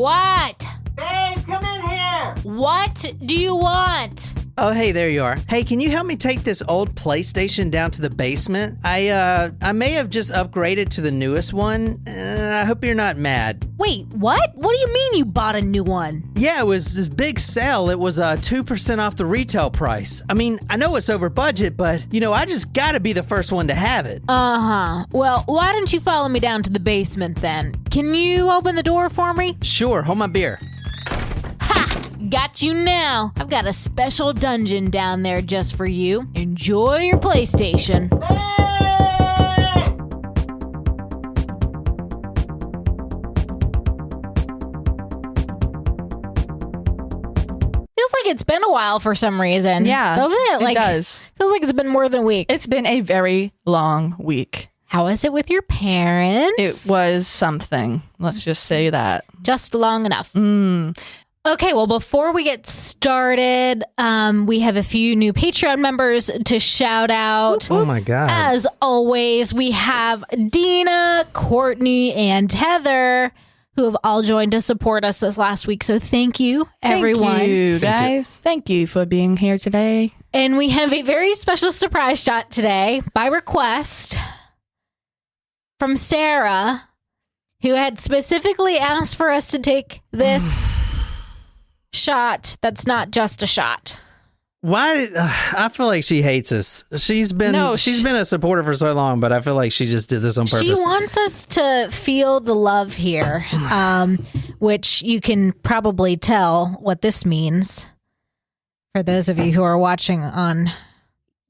What? Babe, come in here! What do you want? Oh, hey, there you are. Hey, can you help me take this old PlayStation down to the basement? I may have just upgraded to the newest one. I hope you're not mad. Wait, what? What do you mean you bought a new one? Yeah, it was this big sale. It was 2% off the retail price. I mean, I know it's over budget, but, I just gotta be the first one to have it. Uh-huh. Well, why don't you follow me down to the basement then? Can you open the door for me? Sure, hold my beer. Got you now. I've got a special dungeon down there just for you. Enjoy your PlayStation. Feels like it's been a while for some reason. Yeah, doesn't it? It does. Feels like it's been more than a week. It's been a very long week. How is it with your parents? It was something. Let's just say that. Just long enough. Okay, well, before we get started, we have a few new Patreon members to shout out. Oh my God. As always, we have Dina, Courtney, and Heather, who have all joined to support us this last week. So thank you, everyone. Thank you, guys. Thank you for being here today. And we have a very special surprise shot today by request from Sarah, who had specifically asked for us to take this shot that's not just a shot. Why? I feel like she hates us. She's been a supporter for so long, but I feel like she just did this on purpose. She wants us to feel the love here, which you can probably tell what this means for those of you who are watching on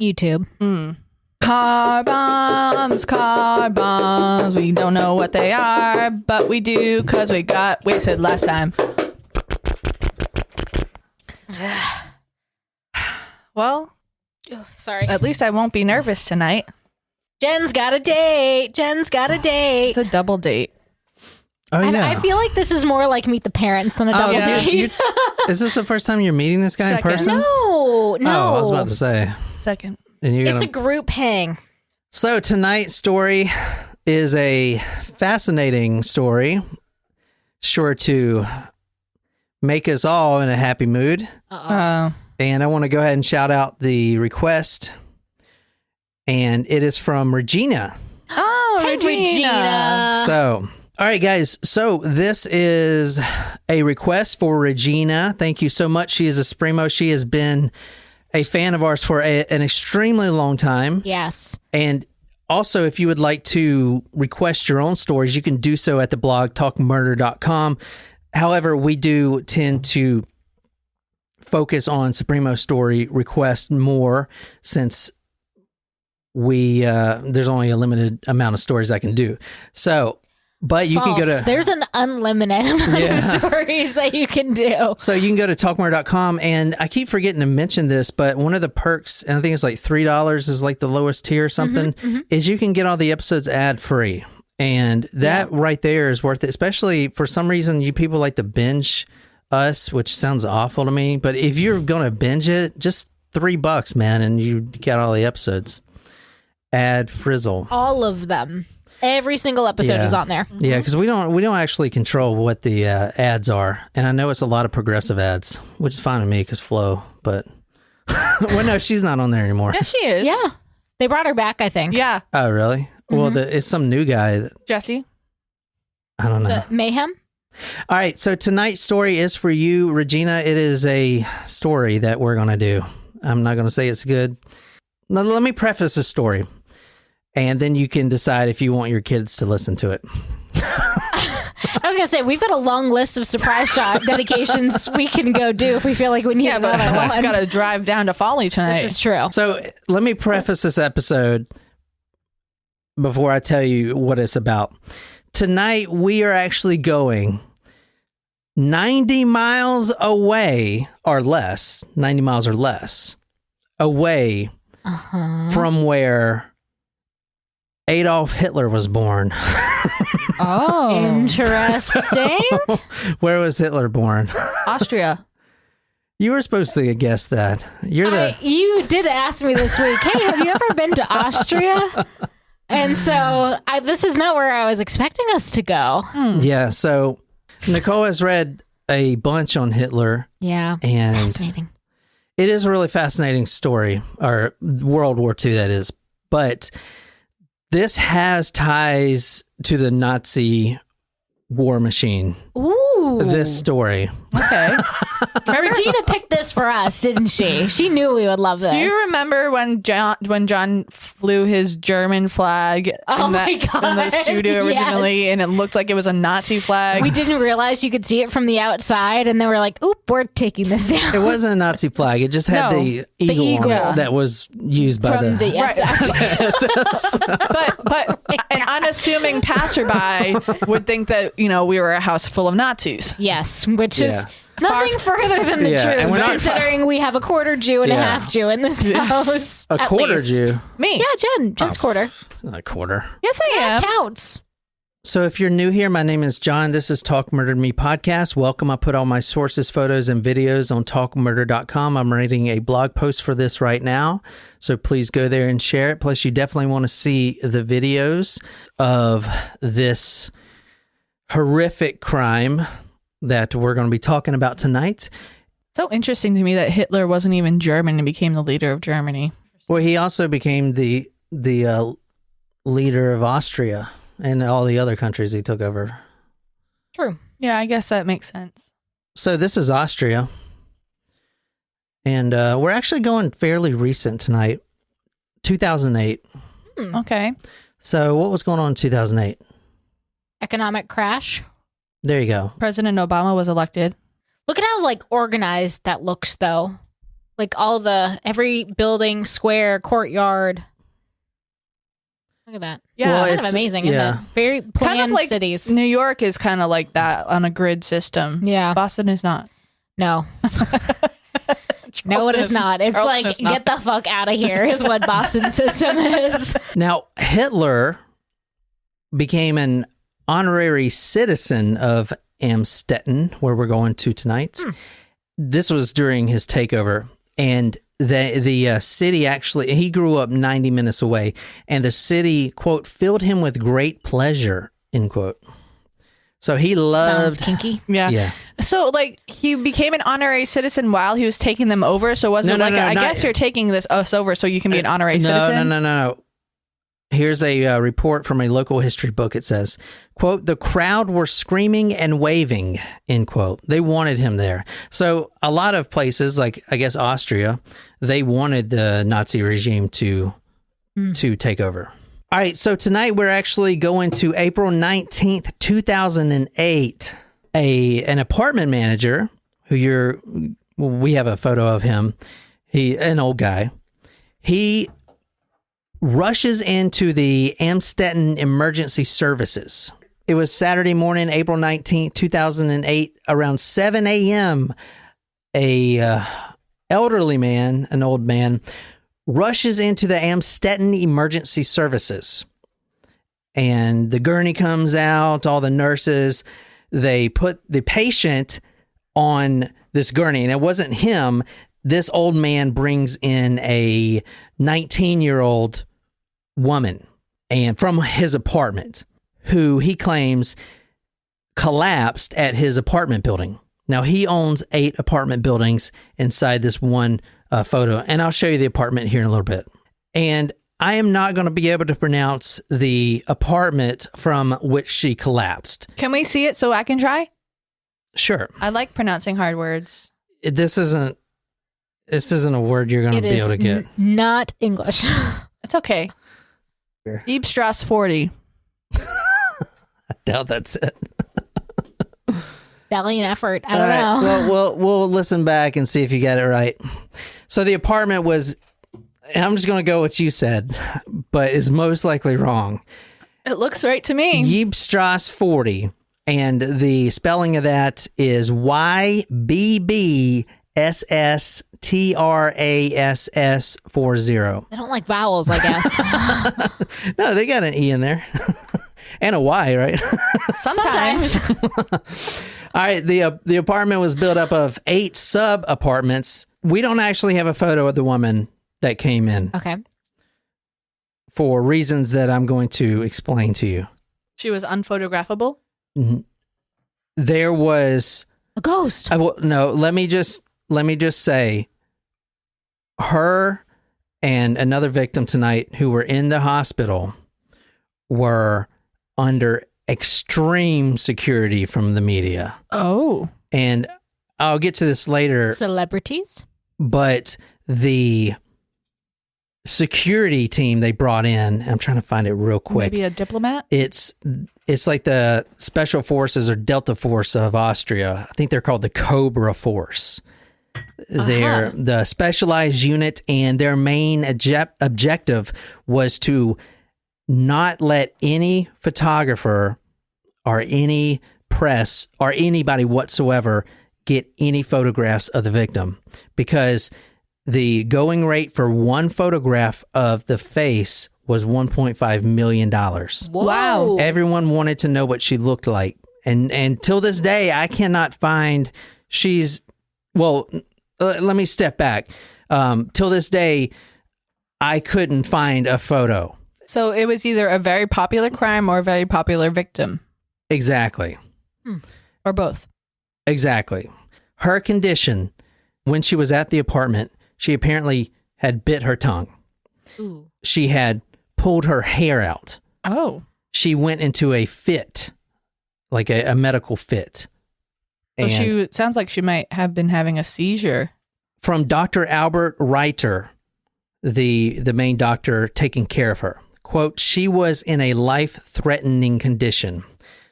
YouTube. Car bombs. We don't know what they are, but we do because we got wasted last time. Well, sorry. At least I won't be nervous tonight. Jen's got a date. It's a double date. Oh, yeah. I feel like this is more like Meet the Parents than a double date. Is this the first time you're meeting this guy in person? No. Oh, I was about to say. Second. And It's a group hang. So tonight's story is a fascinating story, sure to make us all in a happy mood. And I want to go ahead and shout out the request. And it is from Regina. Oh, Hey, Regina. So, all right, guys. So this is a request for Regina. Thank you so much. She is a Sprimo. She has been a fan of ours for an extremely long time. Yes. And also, if you would like to request your own stories, you can do so at the blog talkmurder.com. However, we do tend to focus on Supremo story requests more since there's only a limited amount of stories I can do. So, but you can go to... There's an unlimited amount of stories that you can do. So you can go to talkmurder.com, and I keep forgetting to mention this, but one of the perks, and I think it's like $3 is like the lowest tier or something, is you can get all the episodes ad-free. And that right there is worth it, especially for some reason you people like to binge us, which sounds awful to me. But if you're going to binge it, just $3, man, and you get all the episodes. Ad frizzle. All of them. Every single episode is on there. Yeah, because we don't actually control what the ads are. And I know it's a lot of progressive ads, which is fine with me because Flo, but... well, no, she's not on there anymore. Yes, she is. Yeah. They brought her back, I think. Yeah. Oh, really? Well, it's some new guy. Jesse? I don't know. The Mayhem? All right, so tonight's story is for you, Regina. It is a story that we're going to do. I'm not going to say it's good. Now, let me preface the story, and then you can decide if you want your kids to listen to it. I was going to say, we've got a long list of surprise shot dedications we can go do if we feel like we need But another someone's one. got to drive down to Folly tonight. This is true. So let me preface this episode before I tell you what it's about. Tonight, we are actually going 90 miles away or less, 90 miles or less away from where Adolf Hitler was born. Oh. Interesting. Where was Hitler born? Austria. You were supposed to guess that. You did ask me this week, hey, have you ever been to Austria? And so this is not where I was expecting us to go. Yeah, so Nicole has read a bunch on Hitler, Yeah. and Fascinating. it is a really fascinating story, or World War II, that is. But this has ties to the Nazi war machine. Ooh. This story. Okay. Regina picked this for us, didn't she? She knew we would love this. Do you remember when John flew his German flag Oh in, my in the God, studio originally, and it looked like it was a Nazi flag? We didn't realize you could see it from the outside, and then we're like, oop, we're taking this down. It wasn't a Nazi flag. It just had No, the eagle on eagle. it that was used by From the Right. SS. But an unassuming passerby would think that, we were a house full of Nazis. Yes, which Yeah. is nothing further than the Yeah, and we're truth, not- considering we have a quarter Jew and a Yeah. half Jew in this house. a at quarter least. Jew. Me. Yeah, Jen's quarter. Not a quarter. Yes, I am. Counts. So if you're new here, my name is John. This is Talk Murdered Me podcast. Welcome. I put all my sources, photos, and videos on talkmurder.com. I'm writing a blog post for this right now, so please go there and share it. Plus, you definitely want to see the videos of this horrific crime that we're going to be talking about tonight. So interesting to me that Hitler wasn't even German and became the leader of Germany. Well, he also became the leader of Austria and all the other countries he took over. True. Yeah, I guess that makes sense. So this is Austria, and we're actually going fairly recent tonight, 2008. Okay. So what was going on in 2008? Economic crash. There you go. President Obama was elected. Look at how organized that looks, though. Like every building, square, courtyard. Look at that. Yeah. Well, Kind of it's- amazing, isn't yeah. it? Very planned Kind of like cities. New York is kind of like that on a grid system. Yeah. Boston is not. No. No, it is not. It's Charleston like, is not. get the fuck out of here is what Boston system is. Now, Hitler became an honorary citizen of Amstetten, where we're going to tonight. This was during his takeover, and the city actually, he grew up 90 minutes away, and the city, quote, filled him with great pleasure, end quote. So he Sounds loved... kinky. Yeah. Yeah. So, he became an honorary citizen while he was taking them over. So, was No, it no, like, no, I not- guess you're taking us over so you can be an honorary citizen? No. Here's a report from a local history book. It says, quote, the crowd were screaming and waving, end quote. They wanted him there. So a lot of places, like I guess Austria, they wanted the Nazi regime to take over. All right, so tonight we're actually going to April 19th, 2008. An apartment manager we have a photo of him. An old guy. He rushes into the Amstetten Emergency Services. It was Saturday morning, April 19th, 2008, around 7 a.m. A elderly man, an old man, rushes into the Amstetten Emergency Services. And the gurney comes out, all the nurses, they put the patient on this gurney. And it wasn't him. This old man brings in a 19-year-old woman and from his apartment who he claims collapsed at his apartment building. Now, he owns 8 apartment buildings inside this one photo, and I'll show you the apartment here in a little bit. And I am not going to be able to pronounce the apartment from which she collapsed. Can we see it so I can try? Sure. I like pronouncing hard words. This isn't a word you're going to be able to get. Not English. It's okay. Here. Eepstrasse 40. I doubt that's it. Valiant effort. I don't All right. know. Well, we'll listen back and see if you got it right. So the apartment was, and I'm just going to go what you said, but is most likely wrong. It looks right to me. Ybbstrasse 40, and the spelling of that is YBBSSTRASS 40. I don't like vowels, I guess. No, they got an E in there. And a Y, right? Sometimes. All right, the apartment was built up of 8 sub-apartments. We don't actually have a photo of the woman that came in Okay. for reasons that I'm going to explain to you. She was unphotographable. Mhm. there was A ghost. let me just say, her and another victim tonight who were in the hospital were under extreme security from the media. Oh. And I'll get to this later, Celebrities. but the security team they brought in, I'm trying to find it real quick. Maybe a diplomat? It's like the Special Forces or Delta Force of Austria. I think they're called the Cobra Force. They're the specialized unit, and their main objective was to not let any photographer or any press or anybody whatsoever get any photographs of the victim, because the going rate for one photograph of the face was $1.5 million. Wow. Everyone wanted to know what she looked like. And till this day, I cannot find let me step back. Till this day, I couldn't find a photo. So it was either a very popular crime or a very popular victim. Exactly. Or both. Exactly. Her condition, when she was at the apartment, she apparently had bit her tongue. Ooh. She had pulled her hair out. Oh. She went into a fit, like a medical fit. So And it sounds like she might have been having a seizure. from Dr. Albert Reiter, the main doctor taking care of her, quote, she was in a life-threatening condition.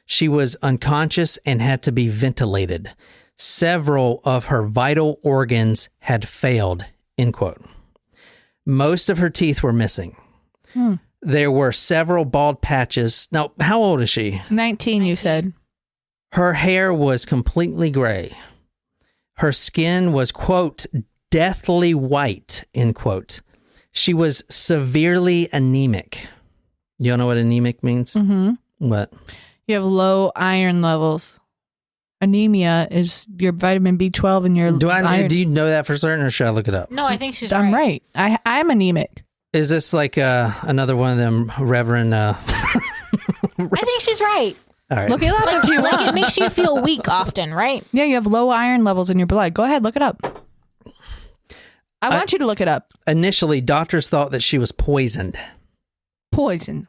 She was unconscious and had to be ventilated. Several of her vital organs had failed, end quote. Most of her teeth were missing. There were several bald patches. Now, how old is she? 19, you said. Her hair was completely gray. Her skin was, quote, deathly white, end quote. She was severely anemic. You all know what anemic means? Mm-hmm. What? You have low iron levels. Anemia is your vitamin B12 and your iron. Do you know that for certain, or should I look it up? No, I think she's I'm right. I'm anemic. Is this like another one of them Reverend? I think she's right. All right. Look it up if you want. Like it makes you feel weak often, right? Yeah, you have low iron levels in your blood. Go ahead, look it up. I want you to look it up. Initially, doctors thought that she was poisoned, Poison.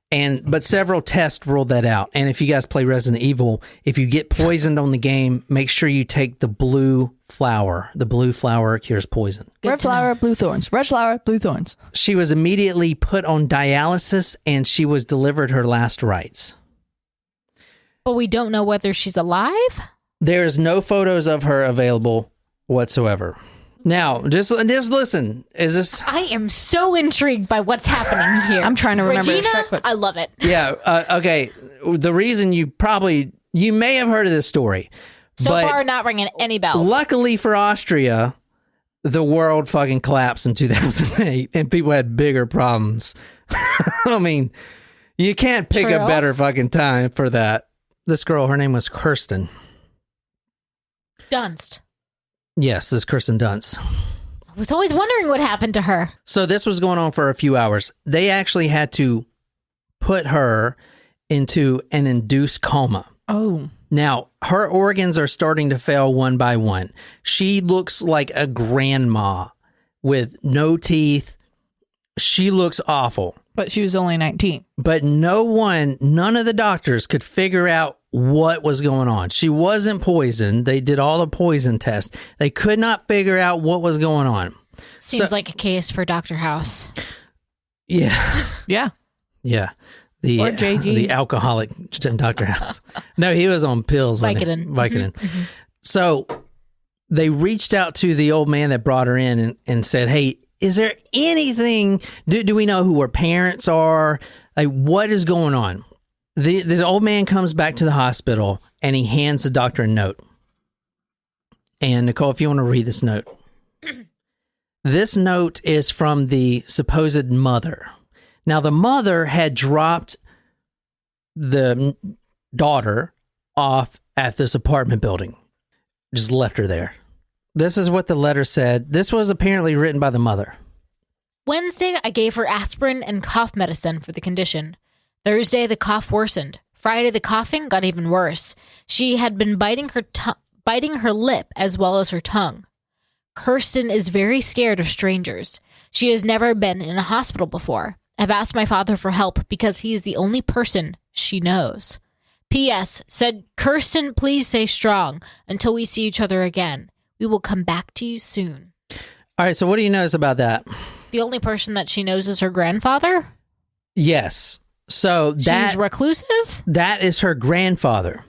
but several tests ruled that out. And if you guys play Resident Evil, if you get poisoned on the game, make sure you take the blue flower. The blue flower cures poison. Red flower, blue thorns. Red flower, blue thorns. She was immediately put on dialysis, and she was delivered her last rites. But we don't know whether she's alive. There is no photos of her available whatsoever. Now, just listen. Is this? I am so intrigued by what's happening here. I'm trying to remember. Regina, I love it. Yeah. Okay. The reason you may have heard of this story. So but far, not ringing any bells. Luckily for Austria, the world fucking collapsed in 2008, and people had bigger problems. I mean, you can't pick a True. better fucking time for that. This girl, her name was Kirsten. Dunst. Yes, this Kirsten Dunst. I was always wondering what happened to her. So this was going on for a few hours. They actually had to put her into an induced coma. Oh. Now, her organs are starting to fail one by one. She looks like a grandma with no teeth. She looks awful. But she was only 19. But none of the doctors could figure out what was going on. She wasn't poisoned. They did all the poison tests. They could not figure out what was going on. Seems like a case for Dr. House. Yeah. Yeah. Yeah. Or JG. The alcoholic Dr. House. No, he was on pills. Vicodin. Vicodin. Mm-hmm. So they reached out to the old man that brought her in and said, hey, is there anything, do we know who her parents are? Like, what is going on? The old man comes back to the hospital and he hands the doctor a note. And Nicole, if you want to read this note. This note is from the supposed mother. Now, the mother had dropped the daughter off at this apartment building. Just left her there. This is what the letter said. This was apparently written by the mother. Wednesday, I gave her aspirin and cough medicine for the condition. Thursday, the cough worsened. Friday, the coughing got even worse. She had been biting her lip as well as her tongue. Kirsten is very scared of strangers. She has never been in a hospital before. I've asked my father for help because he is the only person she knows. P.S. Said, Kirsten, please stay strong until we see each other again. We will come back to you soon. All right, so what do you notice about that? The only person that she knows is her grandfather? Yes. So She's reclusive? That is her grandfather.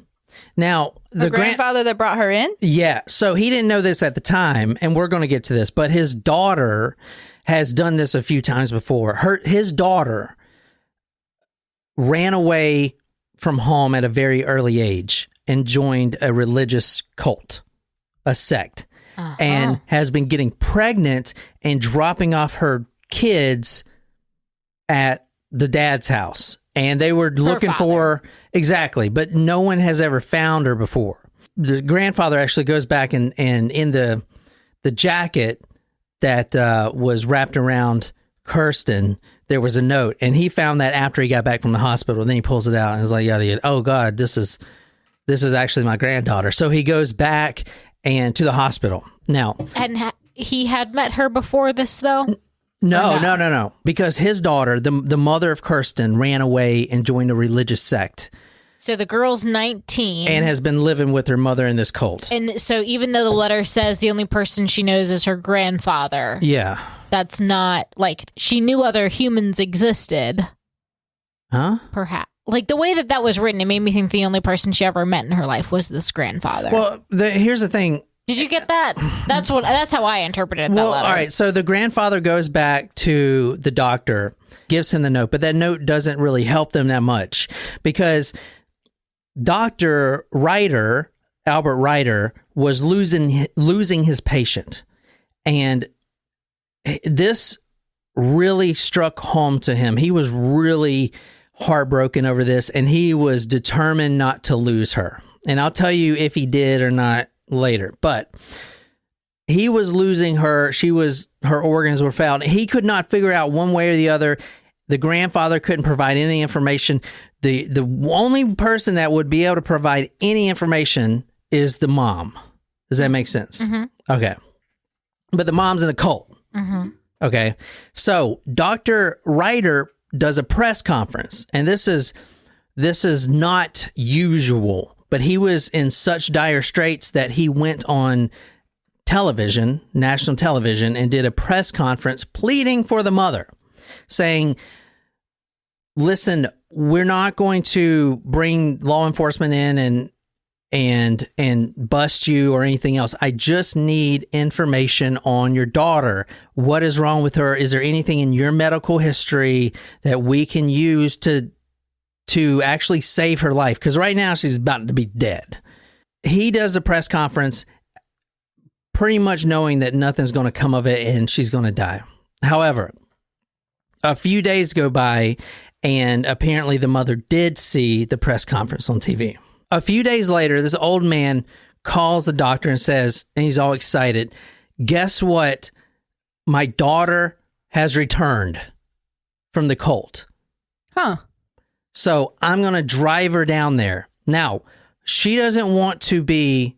Now, The grandfather that brought her in? Yeah. So he didn't know this at the time, and we're going to get to this, but his daughter has done this a few times before. His daughter ran away from home at a very early age and joined a religious cult, a sect, and has been getting pregnant and dropping off her kids at the dad's house. And they were looking for, exactly, but no one has ever found her before. The grandfather actually goes back and in the jacket that was wrapped around Kirsten, there was a note, and he found that after he got back from the hospital. Then he pulls it out and is like, oh God, this is actually my granddaughter. So he goes back and to the hospital. Now, and he had met her before this, though? No. Because his daughter, the mother of Kirsten, ran away and joined a religious sect. So the girl's 19. And has been living with her mother in this cult. And so even though the letter says the only person she knows is her grandfather. Yeah. That's not, like, she knew other humans existed. Huh? Perhaps. Like, the way that was written, it made me think the only person she ever met in her life was this grandfather. Well, here's the thing. Did you get that? That's how I interpreted that letter. All right. So the grandfather goes back to the doctor, gives him the note, but that note doesn't really help them that much because Dr. Ryder, Albert Ryder, was losing his patient. And this really struck home to him. He was really heartbroken over this, and he was determined not to lose her. And I'll tell you if he did or not later, but he was losing her. Her organs were found. He could not figure out one way or the other. The grandfather couldn't provide any information. The only person that would be able to provide any information is the mom. Does that make sense? Mm-hmm. Okay. But the mom's in a cult. Mm-hmm. Okay. So Dr. Ryder does a press conference, and this is not usual. But he was in such dire straits that he went on television, national television, and did a press conference pleading for the mother, saying, listen, we're not going to bring law enforcement in and bust you or anything else. I just need information on your daughter. What is wrong with her? Is there anything in your medical history that we can use to actually save her life? Because right now she's about to be dead. He does a press conference pretty much knowing that nothing's going to come of it and she's going to die. However, a few days go by and apparently the mother did see the press conference on TV. A few days later, this old man calls the doctor and says, and he's all excited, guess what? My daughter has returned from the cult. Huh. So I'm going to drive her down there. Now, she doesn't want to be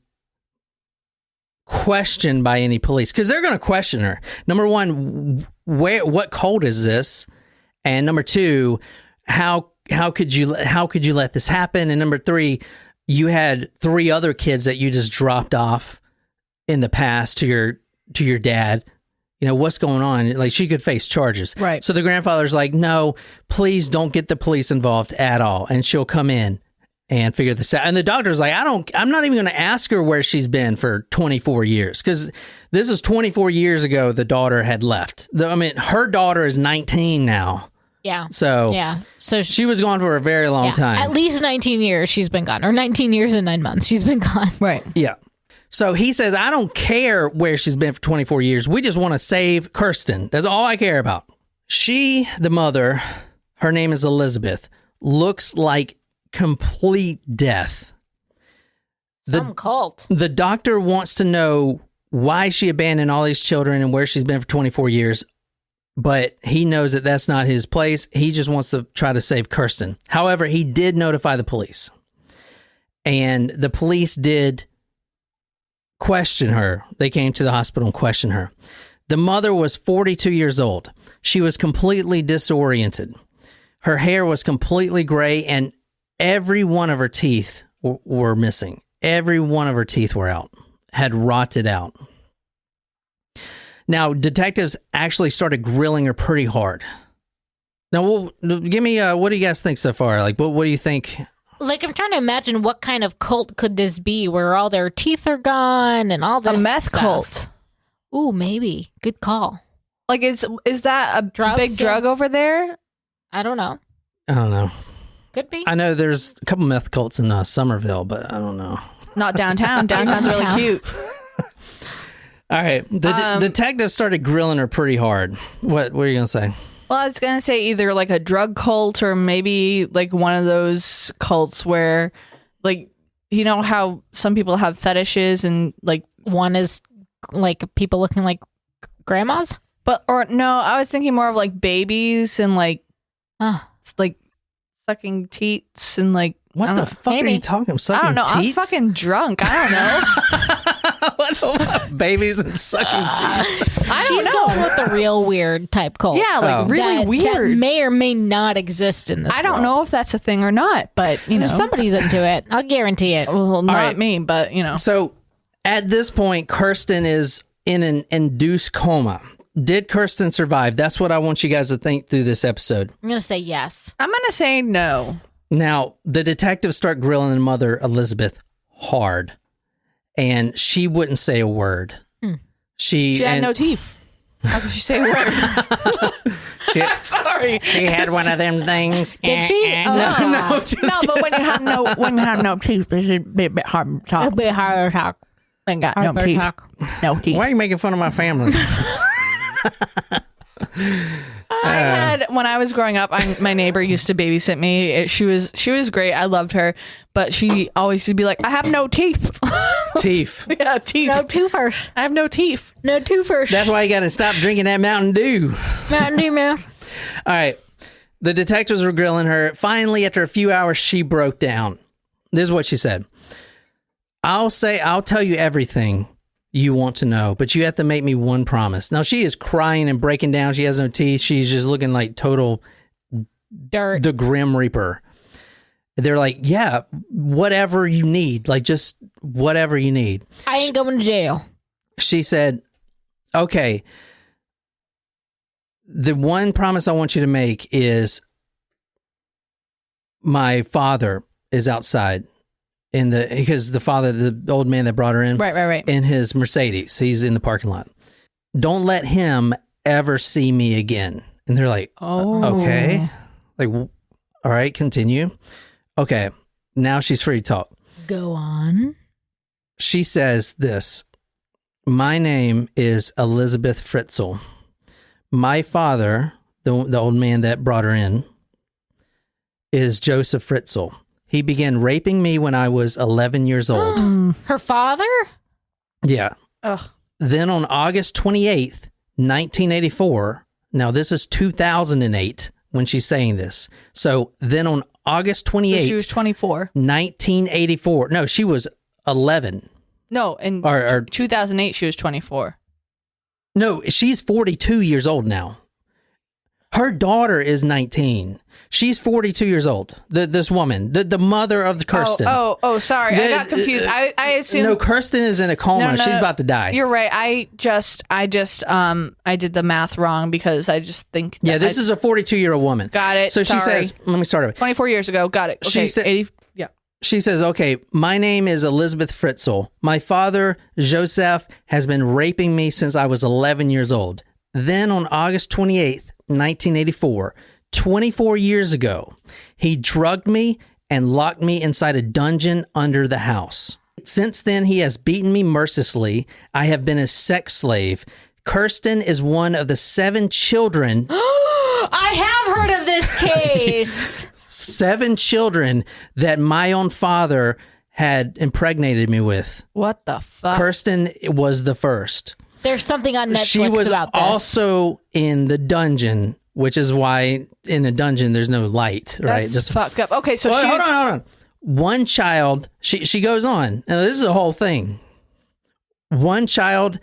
questioned by any police because they're going to question her. Number one, what cult is this? And number two, how could you let this happen? And number three, you had 3 other kids that you just dropped off in the past to your dad. You know, what's going on? Like, she could face charges. Right. So the grandfather's like, no, please don't get the police involved at all. And she'll come in and figure this out. And the doctor's like, I'm not even going to ask her where she's been for 24 years. Because this is 24 years ago the daughter had left. Her daughter is 19 now. Yeah. So she was gone for a very long time. At least 19 years she's been gone. Or 19 years and 9 months she's been gone. Right. Yeah. So he says, I don't care where she's been for 24 years. We just want to save Kirsten. That's all I care about. She, the mother, her name is Elizabeth, looks like complete death. Some cult. The doctor wants to know why she abandoned all these children and where she's been for 24 years. but he knows that that's not his place. He just wants to try to save Kirsten. However, he did notify the police, and the police did question her. They came to the hospital and questioned her. The mother was 42 years old. She was completely disoriented. Her hair was completely gray, and every one of her teeth were missing. Every one of her teeth were out, had rotted out. Now, detectives actually started grilling her pretty hard. Now, give me, what do you guys think so far? Like, what do you think? Like, I'm trying to imagine what kind of cult could this be where all their teeth are gone and all this A meth stuff. cult. Ooh, maybe. Good call. Like, is that a Drugs, big yeah. drug over there? I don't know. I don't know. Could be. I know there's a couple meth cults in Somerville, but I don't know. Not downtown. Downtown's really Downtown. cute. All right. The detective started grilling her pretty hard. What are you going to say? Well, I was going to say either like a drug cult or maybe like one of those cults where, like, you know how some people have fetishes and like. One is like people looking like grandmas? Or no, I was thinking more of like babies and like sucking teats and like. What the fuck are you talking about? I don't know. Teats? I'm fucking drunk. I What babies and sucking teeth? don't She's know. going with the real weird type cult. Yeah, like really that weird. may or may not exist in this I don't world. know if that's a thing or not, but you know, Somebody's into it. I'll guarantee it. well, not right. me, but you know. So at this point, Kirsten is in an induced coma. Did Kirsten survive? That's what I want you guys to think through this episode. I'm going to say yes. I'm gonna say no. Now, the detectives start grilling the mother, Elizabeth, hard. And she wouldn't say a word. She had no teeth. How could she say a word? Sorry. She had one of them things. Did she? Oh, No, just No, but when you have no teeth, it's a bit hard to talk. a bit harder to talk. Ain't got no Harder to teeth. talk. No teeth. Why are you making fun of my family? I had when I was growing up. My neighbor used to babysit me. She was great. I loved her, but she always used to be like, "I have no teeth." Teeth. Yeah, teeth. No toofers. I have no teeth. No toofers. That's why you got to stop drinking that Mountain Dew. Mountain Dew mouth. All right. The detectives were grilling her. Finally, after a few hours, she broke down. This is what she said. I'll tell you everything you want to know, but you have to make me one promise. Now, she is crying and breaking down. She has no teeth. She's just looking like total Dirt. the Grim Reaper. They're like, yeah, whatever you need. Like, just whatever you need. I ain't going to jail. She said, okay, the one promise I want you to make is my father is outside because the old man that brought her in, Right. in his Mercedes, he's in the parking lot. Don't let him ever see me again. And they're like, Oh, okay. Like, all right, continue. Okay. Now she's free to talk. Go on. She says this, my name is Elizabeth Fritzl. My father, the old man that brought her in, is Josef Fritzl. He began raping me when I was 11 years old. Her father? Yeah. Ugh. Then on August 28th, 1984, now this is 2008 when she's saying this. So then on August 28th, She was 24. 1984. No, she was 11. No, in Or 2008, she was 24. no, she's 42 years old now. Her daughter is 19. She's 42 years old. This woman, the mother of Kirsten. Oh, sorry. I got confused. I assumed. No, Kirsten is in a coma. No, She's about to die. You're right. I did the math wrong because I just think. Yeah, this is a 42-year-old woman. Got it. So she Sorry. says, let me start over. 24 years ago. Got it. Okay. She said- 80. Yeah. She says, okay, my name is Elizabeth Fritzl. My father, Josef, has been raping me since I was 11 years old. Then on August 28th, 1984, 24 years ago, he drugged me and locked me inside a dungeon under the house. Since then, he has beaten me mercilessly. I have been a sex slave. Kirsten is one of the 7 children, I have heard of this case. 7 children that my own father had impregnated me with. What the fuck? Kirsten was the first. There's something on Netflix She was about this. also in the dungeon, which is why in a dungeon there's no light, right? That's fucked up. Okay, so Well, she's... hold on. One child, she goes on. Now, this is a whole thing. One child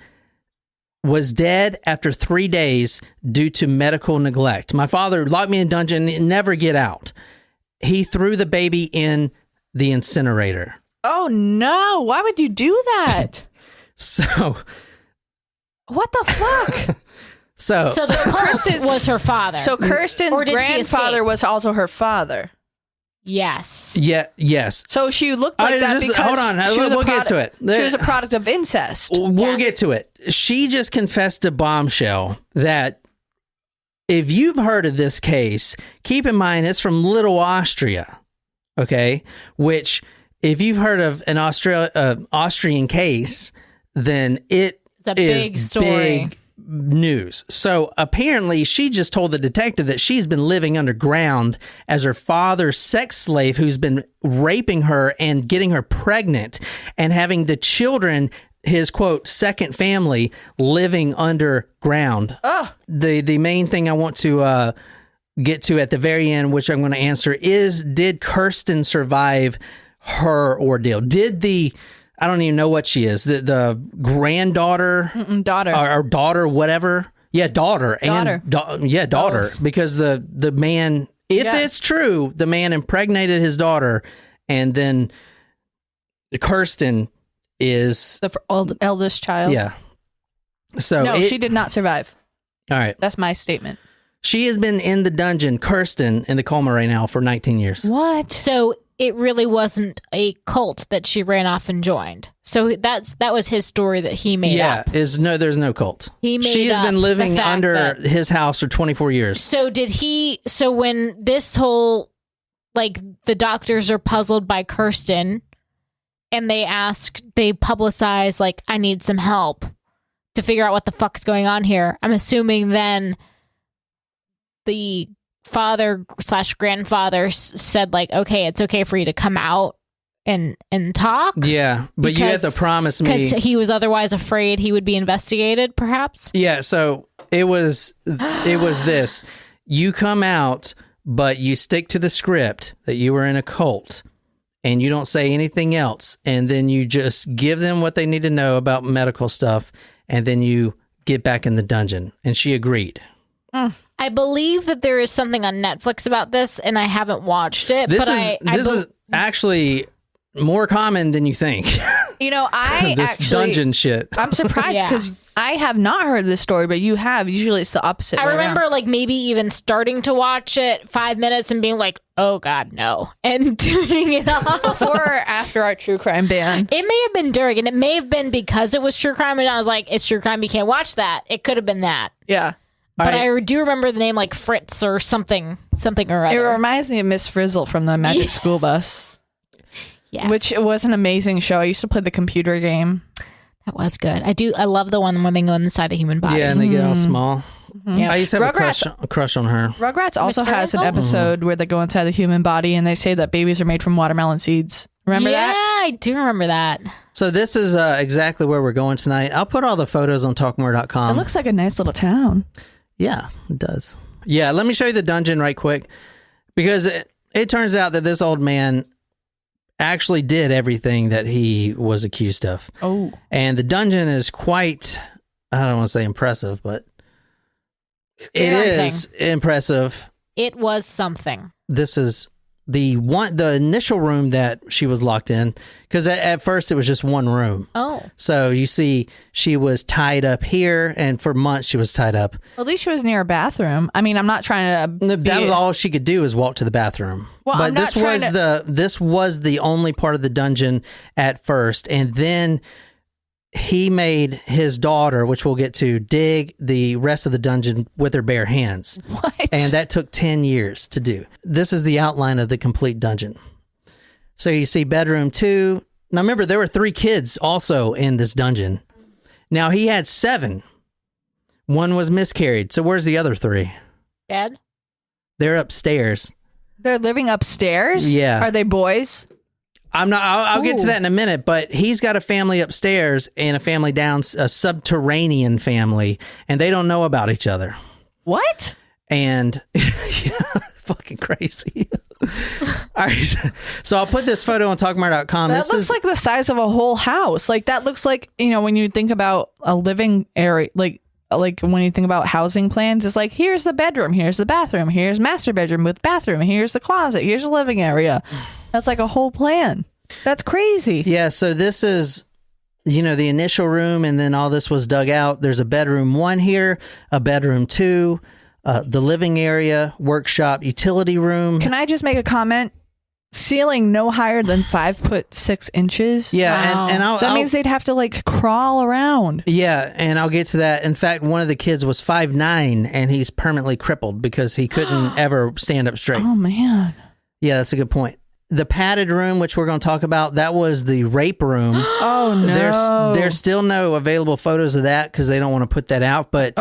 was dead after 3 days due to medical neglect. My father locked me in a dungeon and never get out. He threw the baby in the incinerator. Oh, no. Why would you do that? So... What the fuck? So the cult was her father. So Kirsten's Or did she grandfather escape? was also her father. Yes. Yeah, yes. So she looked like that because hold on. she was We'll get to it. She was a product of incest. We'll get to it. She just confessed to Bombshell that if you've heard of this case, keep in mind it's from Little Austria, okay? Which, if you've heard of an Austrian case, then it It's a big story. big news. So apparently she just told the detective that she's been living underground as her father's sex slave who's been raping her and getting her pregnant and having the children, his quote, second family, living underground. The main thing I want to get to at the very end, which I'm going to answer, is did Kirsten survive her ordeal? Did the... I don't even know what she is. The granddaughter, Daughter. or daughter, whatever. Yeah, daughter. Daughter. And daughter. Because the man, if it's true, the man impregnated his daughter, and then Kirsten is The eldest child. yeah. So No, she did not survive. All right. That's my statement. She has been in the dungeon, Kirsten, in the coma right now for 19 years. What? So it really wasn't a cult that she ran off and joined. So that was his story that he made up. there's no cult. He made she has up been the living fact under that- his house for 24 years. So when this whole, like, the doctors are puzzled by Kirsten and they publicize, like, I need some help to figure out what the fuck's going on here. I'm assuming then the father/grandfather said, like, okay, it's okay for you to come out and talk. Yeah, but you have to promise me. Because he was otherwise afraid he would be investigated, perhaps. Yeah, so it was this. You come out, but you stick to the script that you were in a cult, and you don't say anything else, and then you just give them what they need to know about medical stuff, and then you get back in the dungeon. And she agreed. I believe that there is something on Netflix about this, and I haven't watched it. This but is actually more common than you think. You know, I this actually... dungeon shit. I'm surprised Yeah. because I have not heard this story, but you have. Usually it's the opposite. I way remember around. like maybe even starting to watch it 5 minutes and being like, oh God, no. And turning it off. Before or after our true crime ban. It may have been during, and it may have been because it was true crime, and I was like, it's true crime, you can't watch that. It could have been that. Yeah. But right. I do remember the name like Fritz or something or It other. reminds me of Miss Frizzle from the Magic School Bus, Yes. which was an amazing show. I used to play the computer game. That was good. I love the one where they go inside the human body. Yeah, and they get all small. Yeah. I used to have Rugrats- a crush on her. Rugrats also has an Frizzle? episode where they go inside the human body and they say that babies are made from watermelon seeds. Remember yeah, that? I do remember that. So this is exactly where we're going tonight. I'll put all the photos on talkmore.com. It looks like a nice little town. Yeah, it does. Yeah, let me show you the dungeon right quick, because it turns out that this old man actually did everything that he was accused of. Oh. And the dungeon is quite, I don't want to say impressive, but it is impressive. It was something. This is the initial room that she was locked in, because at first it was just one room. Oh. So you see, she was tied up here, and for months she was tied up. At least she was near a bathroom. I mean, I'm not trying to. That was all she could do, is walk to the bathroom. Well, but I'm not this was the only part of the dungeon at first, and then he made his daughter, which we'll get to, dig the rest of the dungeon with her bare hands. What? And that took 10 years to do. This is the outline of the complete dungeon. So you see bedroom 2. Now remember, there were 3 kids also in this dungeon. Now he had 7. 1 was miscarried. So where's the other 3? Dead? They're upstairs. They're living upstairs? Yeah. Are they boys? I'm not. I'll get to that in a minute. But he's got a family upstairs and a family down, a subterranean family, and they don't know about each other. What? And fucking crazy. All right, so I'll put this photo on talkmore.com. That looks like the size of a whole house. Like that looks like, when you think about a living area, like when you think about housing plans, it's like, here's the bedroom, here's the bathroom, here's master bedroom with bathroom, here's the closet, here's the living area. That's like a whole plan. That's crazy. Yeah, so this is, the initial room, and then all this was dug out. There's a bedroom 1 here, a bedroom 2, the living area, workshop, utility room. Can I just make a comment? Ceiling no higher than 5'6" Yeah, Wow. and that means they'd have to like crawl around. Yeah, and I'll get to that. In fact, one of the kids was 5'9", and he's permanently crippled because he couldn't ever stand up straight. Oh man. Yeah, that's a good point. The padded room, which we're going to talk about, that was the rape room. Oh no. There's still no available photos of that because they don't want to put that out. But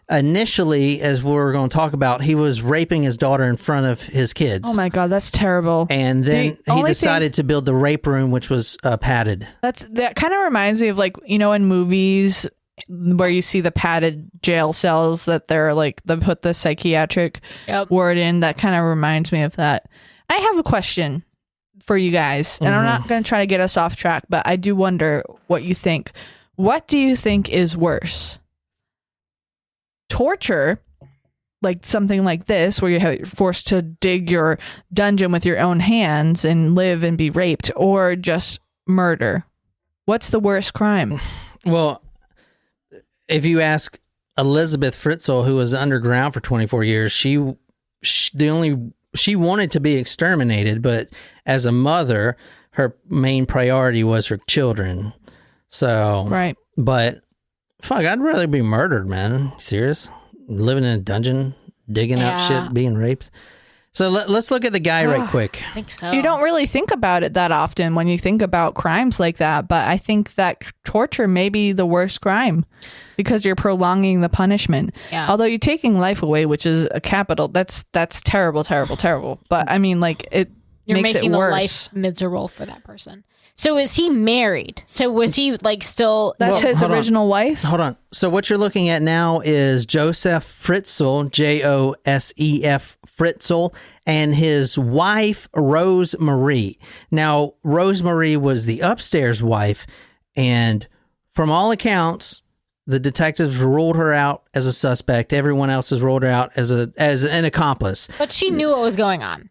initially, as we're going to talk about, he was raping his daughter in front of his kids. Oh my God, that's terrible. And then he decided to build the rape room, which was padded. That kind of reminds me of like, in movies where you see the padded jail cells that they're like, they put the psychiatric word in. That kind of reminds me of that. I have a question for you guys, and I'm not going to try to get us off track, but I do wonder what you think. What do you think is worse? Torture, like something like this, where you're forced to dig your dungeon with your own hands and live and be raped, or just murder? What's the worst crime? Well, if you ask Elizabeth Fritzl, who was underground for 24 years, she wanted to be exterminated, but as a mother, her main priority was her children. So, right. But fuck, I'd rather be murdered, man. Serious? Living in a dungeon, digging out shit, being raped. So let's look at the guy right quick. I think so. You don't really think about it that often when you think about crimes like that, but I think that torture may be the worst crime because you're prolonging the punishment. Yeah. Although you're taking life away, which is a capital, that's terrible, terrible, terrible. But I mean, like, You're makes making it the worse. life miserable for that person. So is he married? So was he like still? That's his hold on. original wife? Hold on. So what you're looking at now is Josef Fritzl, Josef Fritzl, and his wife, Rose Marie. Now, Rose Marie was the upstairs wife, and from all accounts, the detectives ruled her out as a suspect. Everyone else has ruled her out as an accomplice. But she knew what was going on.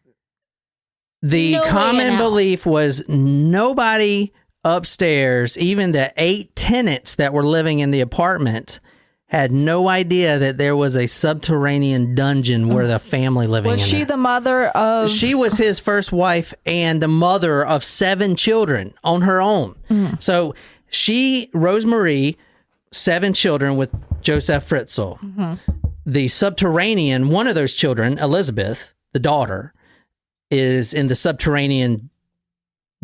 The No way in common hell. belief was nobody upstairs, even the 8 tenants that were living in the apartment, had no idea that there was a subterranean dungeon where the family living Was in she there. the mother of... She was his first wife and the mother of 7 children on her own. So Rose Marie, 7 children with Josef Fritzl. The subterranean, one of those children, Elizabeth, the daughter, is in the subterranean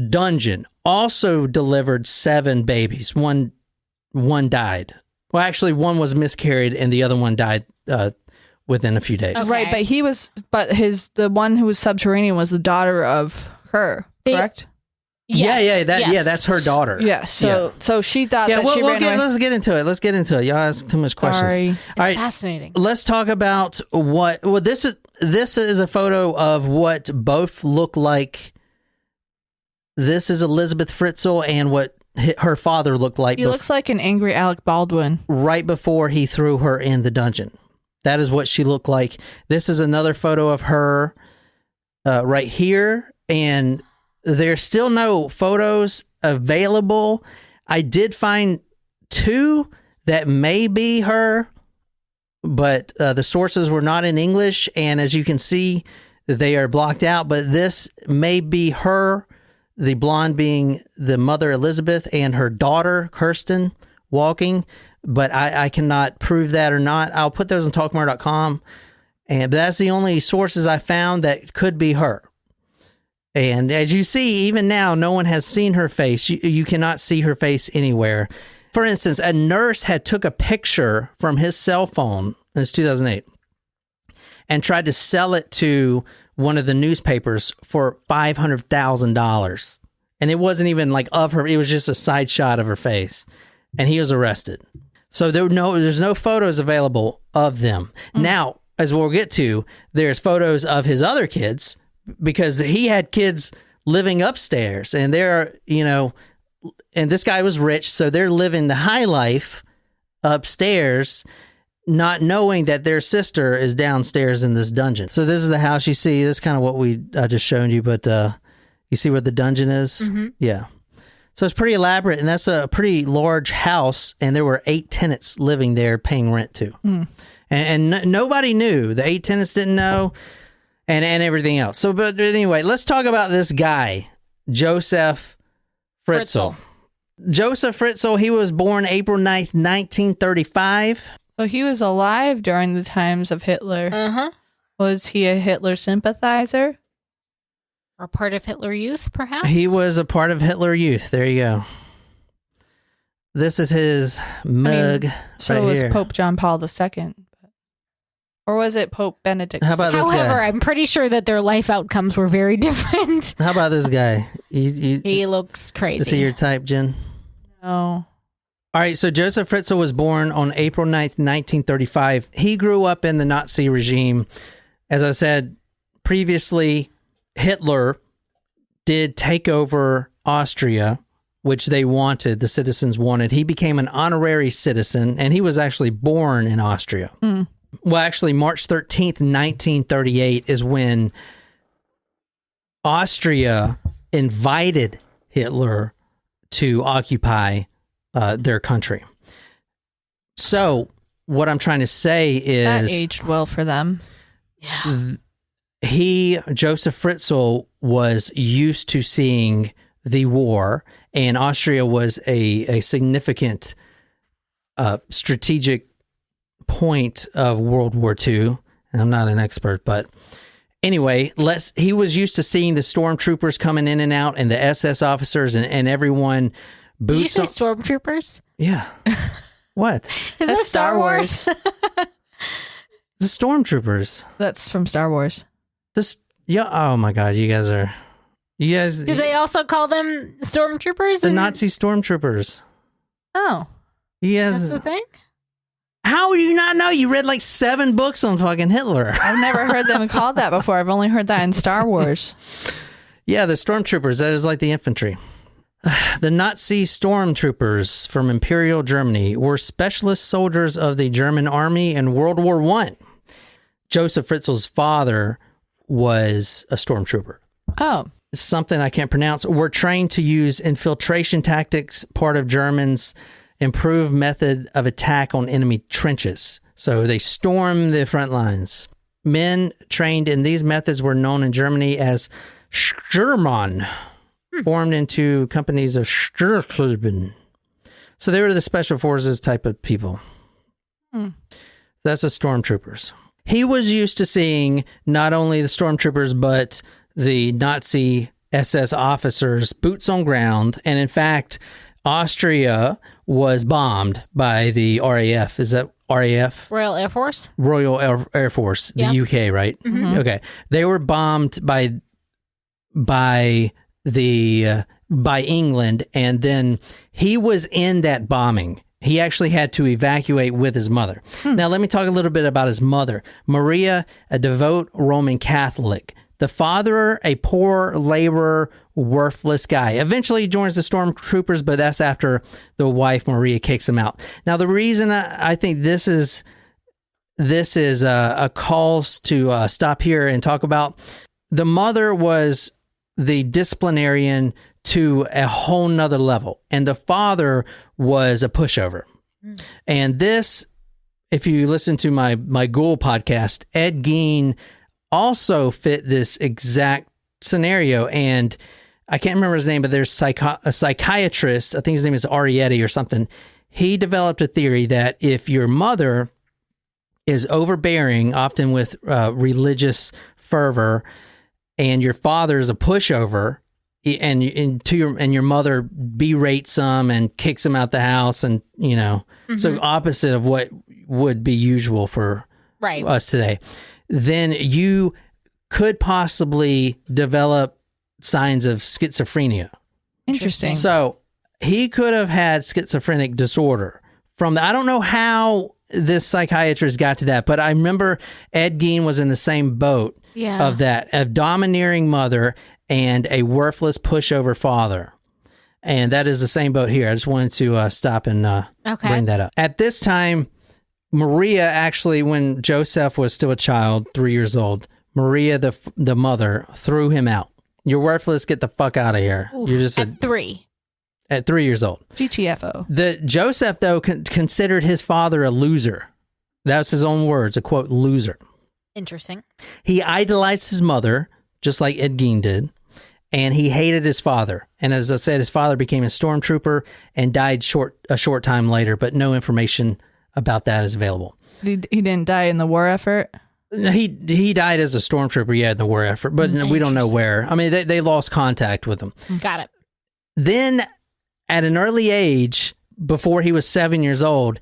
dungeon. Also delivered 7 babies. One died. Well, actually, one was miscarried, and the other one died within a few days. Okay. Right, the one who was subterranean was the daughter of her, correct? Yes, yes. That's her daughter. Yeah, so she thought that she ran away. Let's get into it. Y'all ask too much questions. Sorry. All right, Fascinating. let's talk about this is a photo of what both look like. This is Elizabeth Fritzl and what her father looked like. He looks like an angry Alec Baldwin. Right before he threw her in the dungeon. That is what she looked like. This is another photo of her right here. And there's still no photos available. I did find 2 that may be her, but the sources were not in English. And as you can see, they are blocked out. But this may be her, the blonde being the mother Elizabeth and her daughter Kirsten walking. But I cannot prove that or not. I'll put those on talkmore.com. But that's the only sources I found that could be her. And as you see, even now, no one has seen her face. You cannot see her face anywhere. For instance, a nurse had took a picture from his cell phone, this is 2008, and tried to sell it to one of the newspapers for $500,000. and it wasn't even like of her. It was just a side shot of her face, and he was arrested. So there's no photos available of them. Now, as we'll get to, there's photos of his other kids because he had kids living upstairs, and they're, and this guy was rich, so they're living the high life upstairs, not knowing that their sister is downstairs in this dungeon. So this is the house you see. This is kind of what I just showed you, but you see where the dungeon is? Mm-hmm. Yeah. So it's pretty elaborate, and that's a pretty large house, and there were 8 tenants living there paying rent to. And nobody knew. The 8 tenants didn't know, and everything else. So, but anyway, let's talk about this guy, Josef Fritzl. Josef Fritzl, he was born April 9th, 1935. So he was alive during the times of Hitler. Uh-huh. Was he a Hitler sympathizer? Or part of Hitler Youth, perhaps? He was a part of Hitler Youth. There you go. This is his mug. So right was here. Pope John Paul II. Or was it Pope Benedict? How about this However, guy? I'm pretty sure that their life outcomes were very different. How about this guy? He looks crazy. Is he your type, Jen? No. All right, so Josef Fritzl was born on April 9th, 1935. He grew up in the Nazi regime. As I said previously, Hitler did take over Austria, which they wanted, the citizens wanted. He became an honorary citizen, and he was actually born in Austria. Well, actually, March 13th, 1938 is when Austria invited Hitler to occupy their country. So what I'm trying to say is That aged well for them. Josef Fritzl was used to seeing the war, and Austria was a significant strategic point of World War II. And I'm not an expert, but anyway, he was used to seeing the stormtroopers coming in and out, and the SS officers and everyone. Did you say stormtroopers? Yeah. What? Is that Star Wars? The stormtroopers. That's from Star Wars. Yeah. Oh my God, you guys. Do they also call them stormtroopers? The Nazi stormtroopers. Oh. Yes. That's the thing? How do you not know? You read like 7 books on fucking Hitler. I've never heard them called that before. I've only heard that in Star Wars. Yeah, the stormtroopers. That is like the infantry. The Nazi stormtroopers from Imperial Germany were specialist soldiers of the German army in World War I. Josef Fritzl's father was a stormtrooper. Oh. Something I can't pronounce. Were trained to use infiltration tactics, part of Germans' improved method of attack on enemy trenches. So they storm the front lines. Men trained in these methods were known in Germany as Sturmmann, formed into companies of Sturmtruppen. So they were the special forces type of people. That's the stormtroopers. He was used to seeing not only the stormtroopers, but the Nazi SS officers boots on ground. And in fact, Austria was bombed by the RAF. Is that RAF? Royal Air Force? Royal Air Force, the UK, right? Mm-hmm. Okay. They were bombed by England, and then he was in that bombing. He actually had to evacuate with his mother. Now, let me talk a little bit about his mother. Maria, a devout Roman Catholic. The father, a poor laborer, worthless guy. Eventually, he joins the stormtroopers, but that's after the wife, Maria, kicks him out. Now, the reason I think this is a cause to stop here and talk about, the mother was the disciplinarian to a whole nother level, and the father was a pushover. And this, if you listen to my Ghoul podcast, Ed Gein also fit this exact scenario. And I can't remember his name, but there's a psychiatrist, I think his name is Arietti or something. He developed a theory that if your mother is overbearing, often with religious fervor, and your father is a pushover, and your mother berates him and kicks him out the house, and so opposite of what would be usual for us today, then you could possibly develop signs of schizophrenia. Interesting. So he could have had schizophrenic disorder I don't know how this psychiatrist got to that, but I remember Ed Gein was in the same boat of that, a domineering mother and a worthless pushover father. And that is the same boat here. I just wanted to stop and bring that up. At this time, Maria actually, when Joseph was still a child, 3 years old, Maria, the mother, threw him out. You're worthless. Get the fuck out of here. Ooh, You're just at 3. At 3 years old. GTFO. The Joseph, though, considered his father a loser. That's his own words, a quote, loser. Interesting. He idolized his mother, just like Ed Gein did, and he hated his father. And as I said, his father became a stormtrooper and died a short time later, but no information about that is available. He didn't die in the war effort? He died as a stormtrooper, in the war effort, but we don't know where. I mean, they lost contact with him. Got it. Then, at an early age, before he was 7 years old,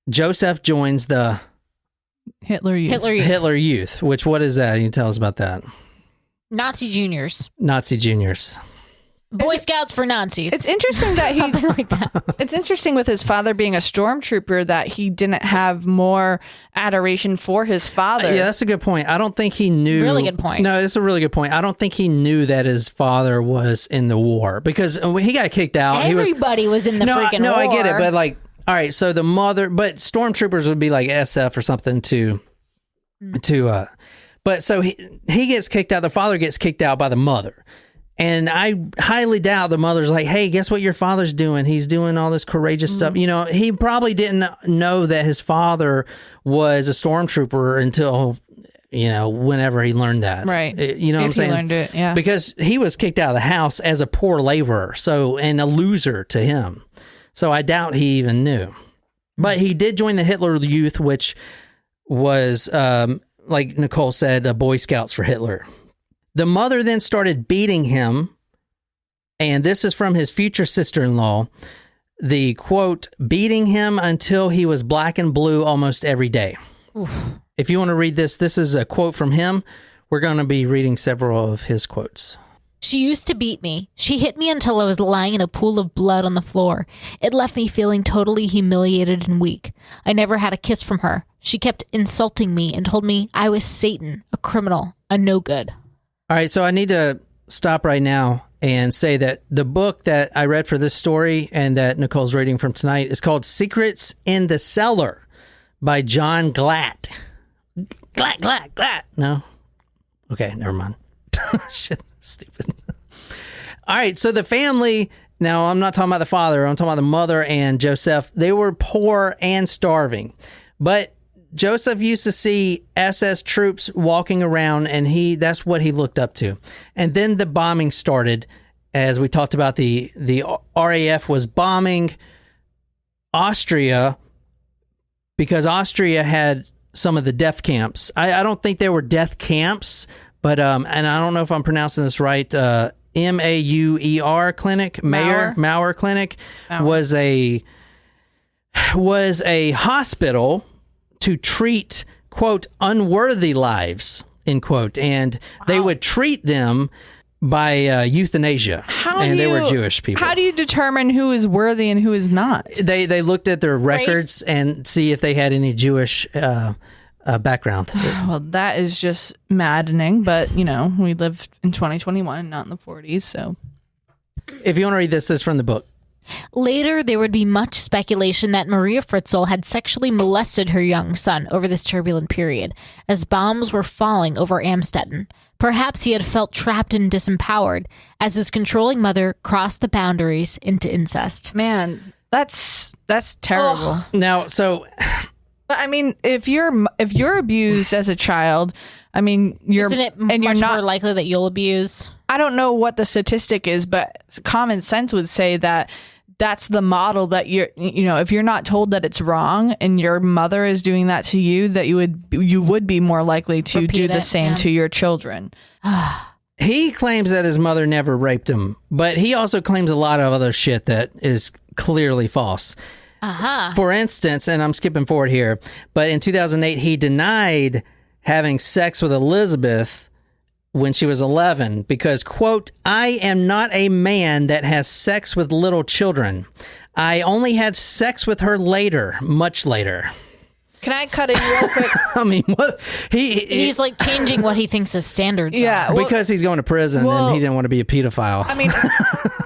Joseph joins the Hitler Youth. Hitler Youth, which, what is that? Can you tell us about that? Nazi Juniors. Nazi Juniors. Boy Scouts for Nazis. It's interesting that Something like that. It's interesting with his father being a stormtrooper that he didn't have more adoration for his father. Yeah, that's a good point. I don't think he knew. Really good point. No, it's a really good point. I don't think he knew that his father was in the war because when he got kicked out. Everybody was in the freaking war. No, I get it, but like, all right, so the mother, but stormtroopers would be like SF or something but so he gets kicked out. The father gets kicked out by the mother. And I highly doubt the mother's like, hey, guess what your father's doing? He's doing all this courageous stuff. You know, he probably didn't know that his father was a stormtrooper until, whenever he learned that. Right. You know what I'm saying? He learned it, yeah. Because he was kicked out of the house as a poor laborer, and a loser to him. So I doubt he even knew. But he did join the Hitler Youth, which was, like Nicole said, Boy Scouts for Hitler. The mother then started beating him, and this is from his future sister-in-law, the quote, beating him until he was black and blue almost every day. Oof. If you want to read this is a quote from him. We're going to be reading several of his quotes. She used to beat me. She hit me until I was lying in a pool of blood on the floor. It left me feeling totally humiliated and weak. I never had a kiss from her. She kept insulting me and told me I was Satan, a criminal, a no-good. All right, so I need to stop right now and say that the book that I read for this story and that Nicole's reading from tonight is called Secrets in the Cellar by John Glatt. Glatt. No? Okay, never mind. Shit, stupid. All right, so the family, now I'm not talking about the father, I'm talking about the mother and Joseph. They were poor and starving, but Joseph used to see SS troops walking around, and that's what he looked up to. And then the bombing started, as we talked about. The RAF was bombing Austria because Austria had some of the death camps. I don't think they were death camps, but and I don't know if I'm pronouncing this right. Mauer clinic, Mauer clinic was a hospital to treat, quote, unworthy lives, end quote. And they would treat them by euthanasia. They were Jewish people. How do you determine who is worthy and who is not? They looked at their records and see if they had any Jewish background. Well, that is just maddening, but, we live in 2021, not in the 40s, so. If you want to read this is from the book. Later, there would be much speculation that Maria Fritzl had sexually molested her young son over this turbulent period, as bombs were falling over Amstetten. Perhaps he had felt trapped and disempowered, as his controlling mother crossed the boundaries into incest. Man, that's terrible. Oh. Now, so... But I mean, if you're abused as a child, I mean, isn't it much more likely that you'll abuse? I don't know what the statistic is, but common sense would say that that's the model that if you're not told that it's wrong and your mother is doing that to you, that you would be more likely to do the same to your children. He claims that his mother never raped him, but he also claims a lot of other shit that is clearly false. For instance, and I'm skipping forward here, but in 2008, he denied having sex with Elizabeth when she was 11 because, quote, I am not a man that has sex with little children. I only had sex with her later, much later. Can I cut in real quick? I mean, what he's like changing what he thinks his standards are. Because he's going to prison and he didn't want to be a pedophile. I mean,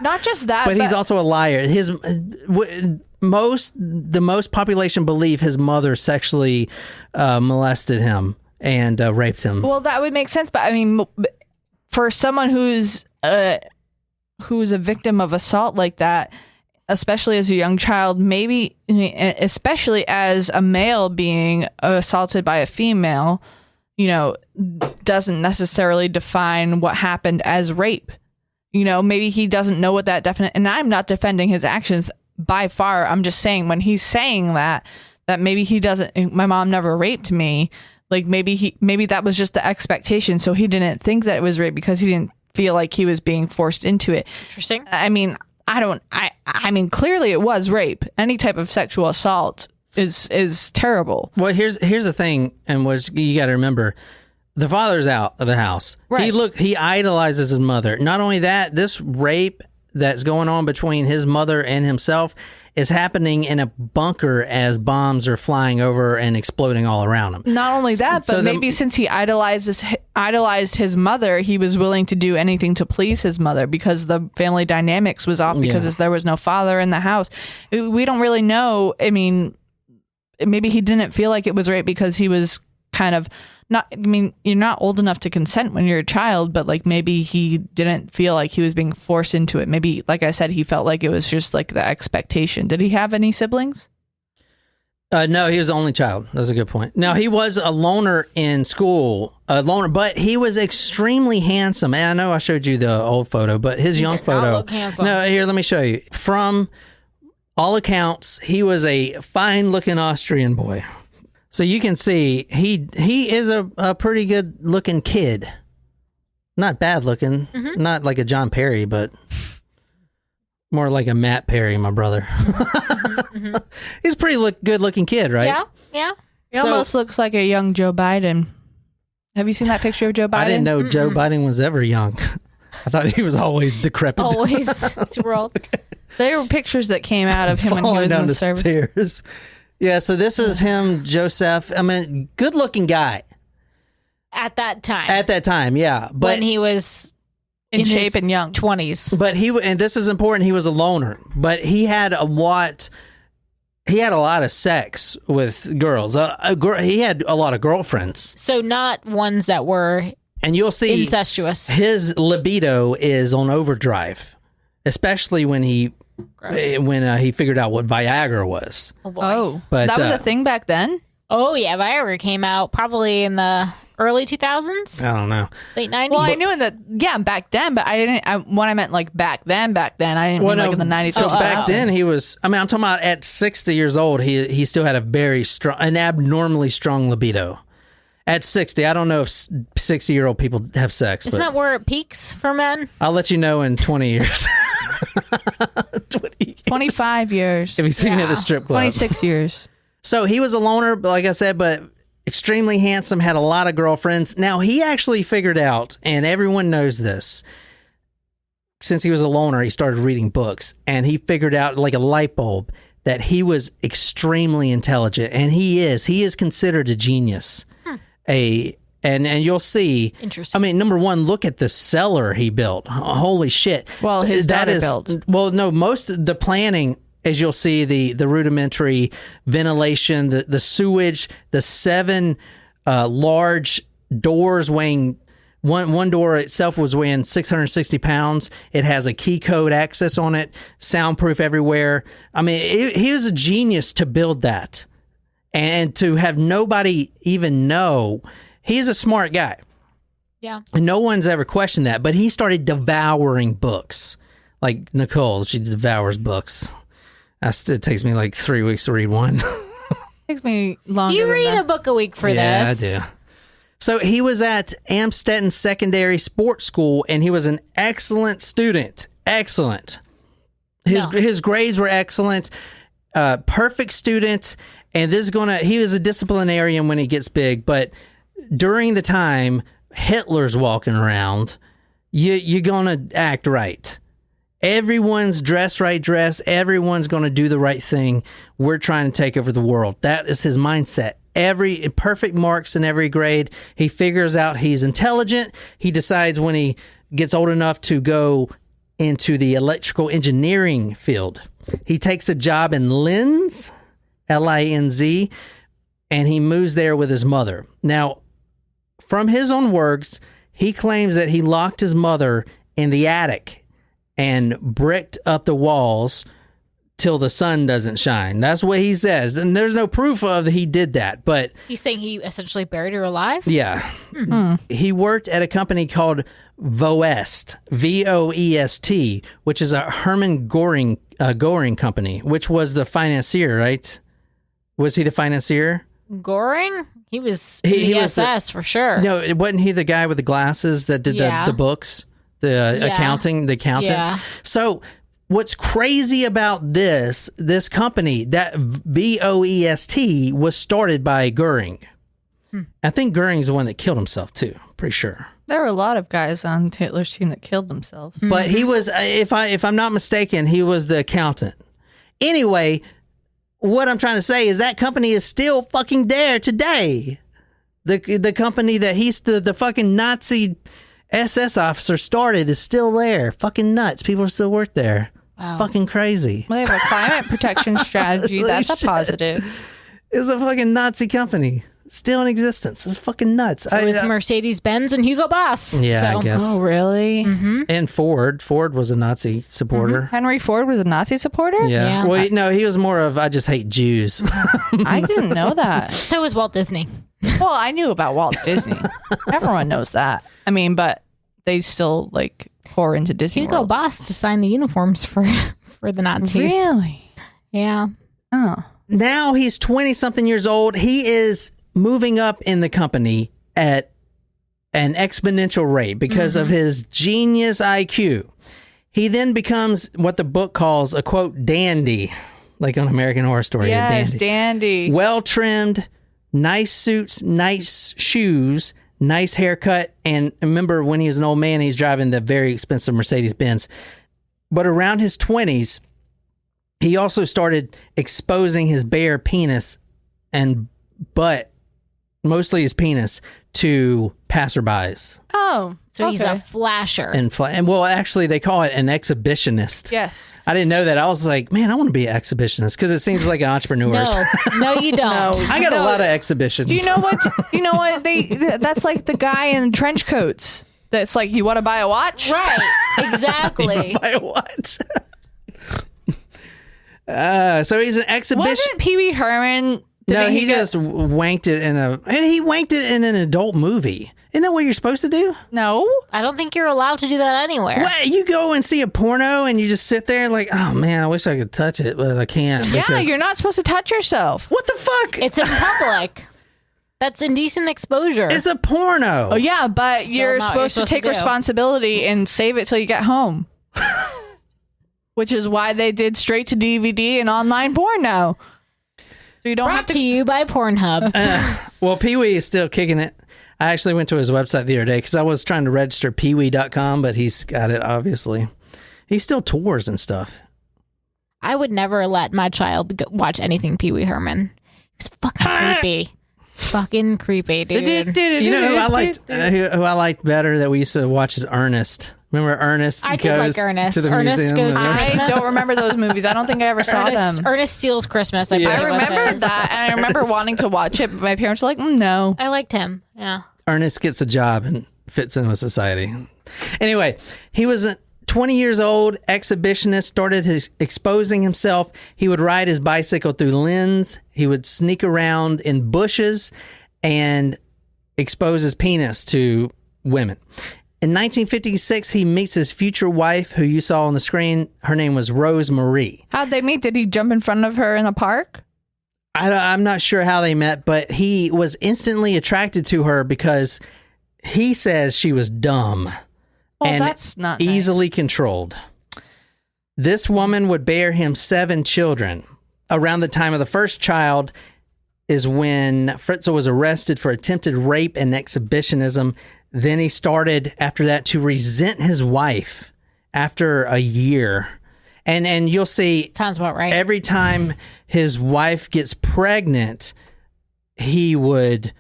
not just that, but he's also a liar. The most population believe his mother sexually molested him and raped him. Well, that would make sense, but I mean, for someone who's a victim of assault like that, especially as a young child, maybe especially as a male being assaulted by a female, doesn't necessarily define what happened as rape. Maybe he doesn't know what that definite, and I'm not defending his actions by far. I'm just saying when he's saying that maybe he doesn't, my mom never raped me. Like maybe that was just the expectation. So he didn't think that it was rape because he didn't feel like he was being forced into it. Interesting. I mean, I mean, clearly it was rape. Any type of sexual assault is terrible. Well, here's the thing, and what you got to remember: the father's out of the house. Right. He idolizes his mother. Not only that, this rape that's going on between his mother and himself is happening in a bunker as bombs are flying over and exploding all around him. Not only that, but maybe since he idolized his mother, he was willing to do anything to please his mother because the family dynamics was off because there was no father in the house. We don't really know. I mean, maybe he didn't feel like it was rape because he was kind of not, I mean, you're not old enough to consent when you're a child, but like maybe he didn't feel like he was being forced into it. Maybe, like I said, he felt like it was just like the expectation. Did he have any siblings? No, he was the only child. That's a good point. Now, he was a loner in school, but he was extremely handsome. And I know I showed you the old photo, but his young photo. Look handsome. No, here, let me show you. From all accounts, he was a fine-looking Austrian boy. So you can see he is a pretty good looking kid. Not bad looking. Mm-hmm. Not like a John Perry, but more like a Matt Perry, my brother. Mm-hmm. He's a pretty good looking kid, right? Yeah. He almost looks like a young Joe Biden. Have you seen that picture of Joe Biden? I didn't know Joe Biden was ever young. I thought he was always decrepit. Always super old. There were pictures that came out of him when he was in the service. Stairs. Yeah, so this is him, Josef. I mean, good-looking guy. At that time. At that time, yeah. But when he was in shape and young. 20s. But and this is important, he was a loner. But he had a lot of sex with girls. He had a lot of girlfriends. So not ones that were and you'll see incestuous. His libido is on overdrive, especially when he figured out what Viagra was. Oh, boy. But that was a thing back then? Oh, yeah. Viagra came out probably in the early 2000s. I don't know. Late 90s. Well, I knew back then, but when I meant like back then, I didn't mean like in the 90s. So back then he was, I'm talking about at 60 years old, he still had an abnormally strong libido. At 60, I don't know if 60-year-old people have sex. Isn't that where it peaks for men? I'll let you know in 20 years. 25 years. If you've seen it at the strip club. 26 years. So he was a loner, like I said, but extremely handsome, had a lot of girlfriends. Now, he actually figured out, and everyone knows this, since he was a loner, he started reading books, and he figured out, like a light bulb, that he was extremely intelligent, and he is considered a genius. And you'll see. Interesting. I mean, number one, look at the cellar he built. Holy shit. Well, his daughter built. Well, no, most of the planning, as you'll see, the rudimentary ventilation, the sewage, the 7 large doors weighing. One door itself was weighing 660 pounds. It has a key code access on it, soundproof everywhere. I mean, he was a genius to build that. And to have nobody even know, he's a smart guy. Yeah. And no one's ever questioned that. But he started devouring books. Like Nicole, she devours books. It takes me like 3 weeks to read one. Takes me longer. You read a book a week for this. Yeah, I do. So he was at Amstetten Secondary Sports School, and he was an excellent student. Excellent. His grades were excellent. Perfect student. And he was a disciplinarian when he gets big, but during the time, Hitler's walking around, you're gonna act right. Everyone's dressed right dress. Everyone's gonna do the right thing. We're trying to take over the world. That is his mindset. Every perfect marks in every grade. He figures out he's intelligent. He decides when he gets old enough to go into the electrical engineering field. He takes a job in Linz, Linz, and he moves there with his mother. Now, from his own words, he claims that he locked his mother in the attic and bricked up the walls till the sun doesn't shine. That's what he says. And there's no proof of that he did that, but... He's saying he essentially buried her alive? Yeah. He worked at a company called Voest, Voest, which is a Hermann Göring company, which was the financier, right? Was he the financier? Göring? He was the SS for sure. No, wasn't he the guy with the glasses that did the books? The accountant? Yeah. So... what's crazy about this company, that Voest, was started by Göring. I think Göring's the one that killed himself too. Pretty sure. There were a lot of guys on Hitler's team that killed themselves. But he was, if I'm not mistaken, he was the accountant. Anyway, what I'm trying to say is that company is still fucking there today. The company that the fucking Nazi SS officer started is still there. Fucking nuts. People still work there. Wow. Fucking crazy. Well, they have a climate protection strategy. That's a positive. It's a fucking Nazi company. Still in existence. It's fucking nuts. So it's Mercedes-Benz and Hugo Boss. Yeah, I guess. Oh, really? Mm-hmm. And Ford. Ford was a Nazi supporter. Mm-hmm. Henry Ford was a Nazi supporter? Yeah. Well, no, he was more of, I just hate Jews. I didn't know that. So was Walt Disney. Well, I knew about Walt Disney. Everyone knows that. I mean, but they still, like, pour into Disney Hugo World. Boss designed the uniforms for the Nazis. Really? Yeah. Oh. Now he's 20-something years old. He is moving up in the company at an exponential rate because of his genius IQ. He then becomes what the book calls a, quote, dandy, like on American Horror Story. Yes, dandy. Well-trimmed, nice suits, nice shoes, nice haircut. And remember, when he was an old man, he's driving the very expensive Mercedes-Benz. But around his 20s, he also started exposing his bare penis and butt, mostly his penis, to passerbys. Oh, so he's a flasher. And well, actually, they call it an exhibitionist. Yes. I didn't know that. I was like, man, I want to be an exhibitionist because it seems like an entrepreneur. No, you don't. I got a lot of exhibitions. Do you know what? That's like the guy in trench coats. That's like, you want to buy a watch? Right. Exactly. Buy a watch. So he's an exhibition. Wasn't Pee Wee Herman? No, he just wanked it in an adult movie. Isn't that what you're supposed to do? No. I don't think you're allowed to do that anywhere. What? You go and see a porno and you just sit there like, oh man, I wish I could touch it, but I can't. Yeah, you're not supposed to touch yourself. What the fuck? It's in public. That's indecent exposure. It's a porno. Oh yeah, but you're supposed to take responsibility and save it till you get home. Which is why they did straight to DVD and online porn now. So you don't Brought have to you by Pornhub. Well, Pee-wee is still kicking it. I actually went to his website the other day because I was trying to register peewee.com, but he's got it, obviously. He still tours and stuff. I would never let my child watch anything Pee Wee Herman. It was fucking creepy. Fucking creepy, dude. You know who I liked better that we used to watch is Ernest. Remember Ernest? I did like Ernest. To the Ernest museum goes to I don't remember those movies. I don't think I ever saw them. Ernest Steals Christmas. I remember that, and I remember wanting to watch it, but my parents were like, no. I liked him. Yeah. Ernest gets a job and fits in with society. Anyway, he was 20 years old, exhibitionist, started exposing himself. He would ride his bicycle through Linz. He would sneak around in bushes and expose his penis to women. In 1956, he meets his future wife, who you saw on the screen. Her name was Rose Marie. How'd they meet? Did he jump in front of her in a park? I'm not sure how they met, but he was instantly attracted to her because he says she was dumb and that's not easily controlled. This woman would bear him 7 children. Around the time of the first child is when Fritzl was arrested for attempted rape and exhibitionism. Then he started after that to resent his wife after a year. And you'll see Sounds about right. every time his wife gets pregnant, he would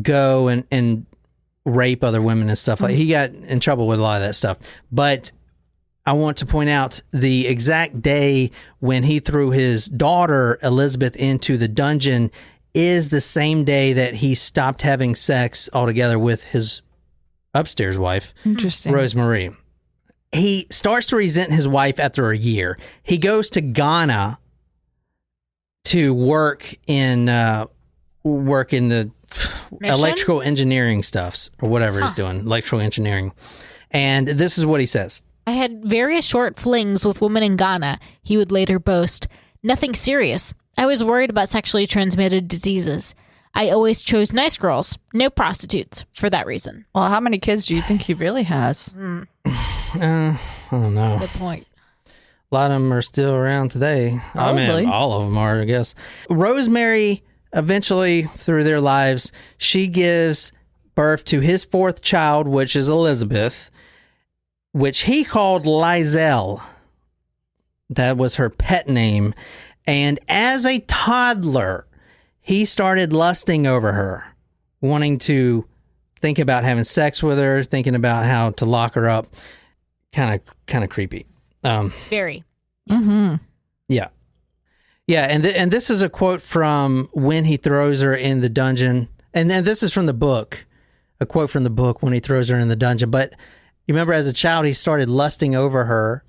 go and rape other women and stuff. Like, he got in trouble with a lot of that stuff. But I want to point out the exact day when he threw his daughter Elizabeth into the dungeon is the same day that he stopped having sex altogether with his upstairs wife, Interesting. Rosemary. He starts to resent his wife after a year. He goes to Ghana to work in the Mission? electrical engineering stuffs or whatever he's doing, electrical engineering. And this is what he says. I had various short flings with women in Ghana. He would later boast, nothing serious. I was worried about sexually transmitted diseases. I always chose nice girls, no prostitutes, for that reason. Well, how many kids do you think he really has? I don't know. Good point. A lot of them are still around today. Probably. I mean, all of them are, I guess. Rosemary, eventually, through their lives, she gives birth to his fourth child, which is Elizabeth, which he called Lizel. That was her pet name. And as a toddler, he started lusting over her, wanting to think about having sex with her, thinking about how to lock her up. Kind of creepy. Very. Mm-hmm. Yeah. Yeah, and this is a quote from when he throws her in the dungeon. And then this is from the book. A quote from the book when he throws her in the dungeon. But you remember as a child, he started lusting over her.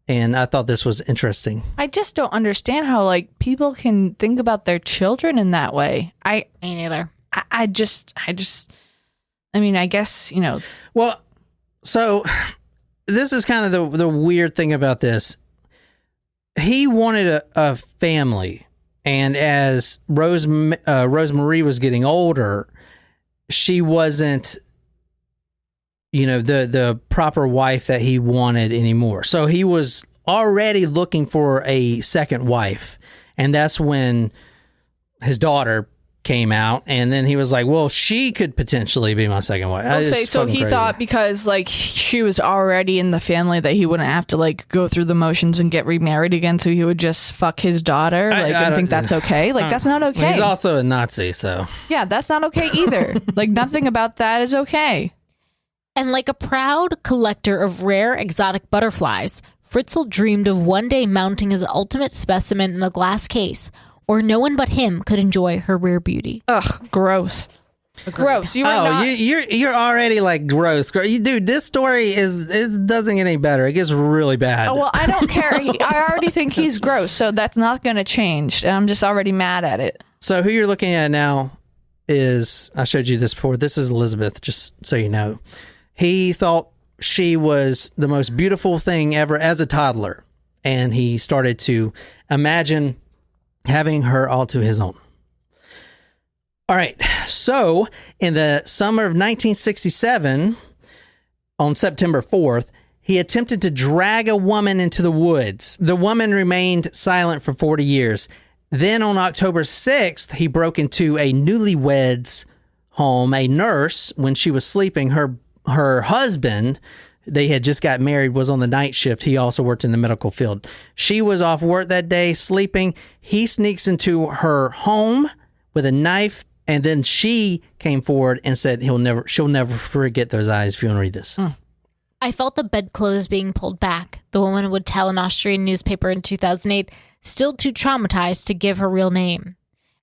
And I thought this was interesting. I just don't understand how like people can think about their children in that way. Me neither. I mean, I guess, Well, so this is kind of the weird thing about this. He wanted a family. And as Rosemary was getting older, she wasn't, the proper wife that he wanted anymore. So he was already looking for a second wife. And that's when his daughter came out. And then he was like, well, she could potentially be my second wife. So he thought because like she was already in the family that he wouldn't have to like go through the motions and get remarried again. So he would just fuck his daughter. I think that's okay. Like that's not okay. He's also a Nazi, so. Yeah, that's not okay either. Like nothing about that is okay. And like a proud collector of rare exotic butterflies, Fritzl dreamed of one day mounting his ultimate specimen in a glass case, or no one but him could enjoy her rare beauty. Ugh, gross. Gross. You are not. You're already like gross. Dude, this story doesn't get any better. It gets really bad. Oh, well, I don't care. I already think he's gross, so that's not going to change. I'm just already mad at it. So who you're looking at now is, I showed you this before. This is Elizabeth, just so you know. He thought she was the most beautiful thing ever as a toddler, and he started to imagine having her all to his own. All right, so in the summer of 1967, on September 4th, he attempted to drag a woman into the woods. The woman remained silent for 40 years. Then on October 6th, he broke into a newlywed's home. A nurse, when she was sleeping, her husband, they had just got married, was on the night shift. He also worked in the medical field. She was off work that day, sleeping. He sneaks into her home with a knife, and then she came forward and said she'll never forget those eyes. If you want to read this. I felt the bedclothes being pulled back, the woman would tell an Austrian newspaper in 2008, still too traumatized to give her real name.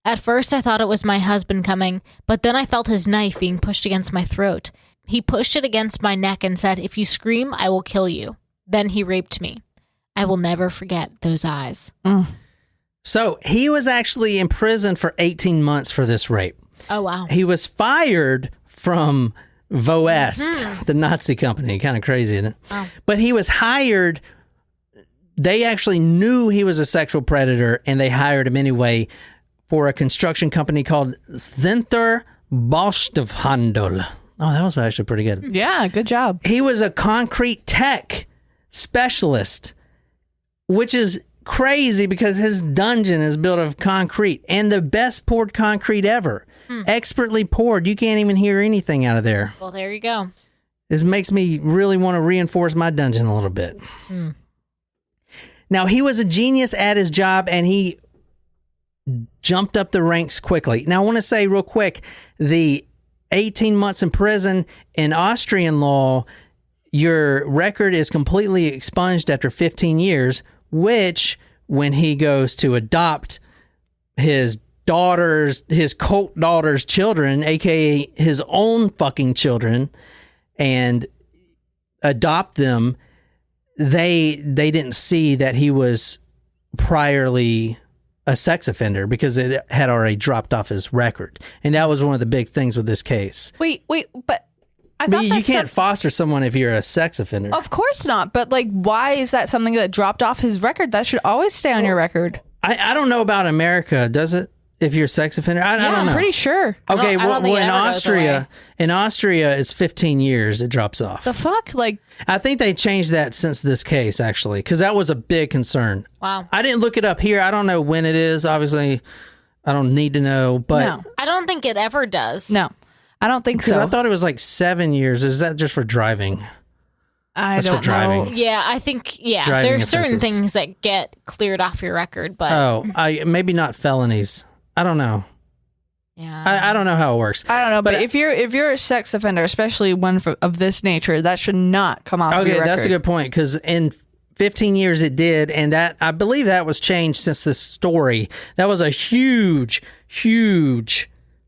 At first, I thought it was my husband coming, but then I felt his knife being pushed against my throat. He pushed it against my neck and said, if you scream, I will kill you. Then he raped me. I will never forget those eyes. So he was actually in prison for 18 months for this rape. Oh, wow. He was fired from Voest, the Nazi company. Kind of crazy, isn't it? Wow. But he was hired. They actually knew he was a sexual predator, and they hired him anyway for a construction company called Zenther Baustoffhandel. Oh, that was actually pretty good. Yeah, good job. He was a concrete tech specialist, which is crazy because his dungeon is built of concrete and the best poured concrete ever. Expertly poured. You can't even hear anything out of there. Well, there you go. This makes me really want to reinforce my dungeon a little bit. Now, he was a genius at his job, and he jumped up the ranks quickly. Now, I want to say real quick, the 18 months in prison in Austrian law, your record is completely expunged after 15 years, which, when he goes to adopt his cult daughter's children, aka his own fucking children, and adopt them, they didn't see that he was priorly a sex offender because it had already dropped off his record. And that was one of the big things with this case. Wait, but I thought you can't foster someone if you're a sex offender. Of course not. But like, why is that something that dropped off his record? That should always stay on your record. I don't know about America, does it? If you're a sex offender, I don't know. I'm pretty sure. Okay, well, in Austria, it's 15 years. It drops off. The fuck, like. I think they changed that since this case, actually, because that was a big concern. Wow. I didn't look it up here. I don't know when it is. Obviously, I don't need to know. But No. I don't think it ever does. No, I don't think because so. I thought it was like 7 years. Is that just for driving? I That's for don't know. driving. Yeah, I think, Driving there's certain offenses. things that get cleared off your record, but Maybe not felonies. I don't know. yeah. I don't know how it works. I don't know, but if you're a sex offender, especially one of this nature, that should not come off. Okay, your record. that's a good point, because in 15 years it did, and that I believe that was changed since this story. That was a huge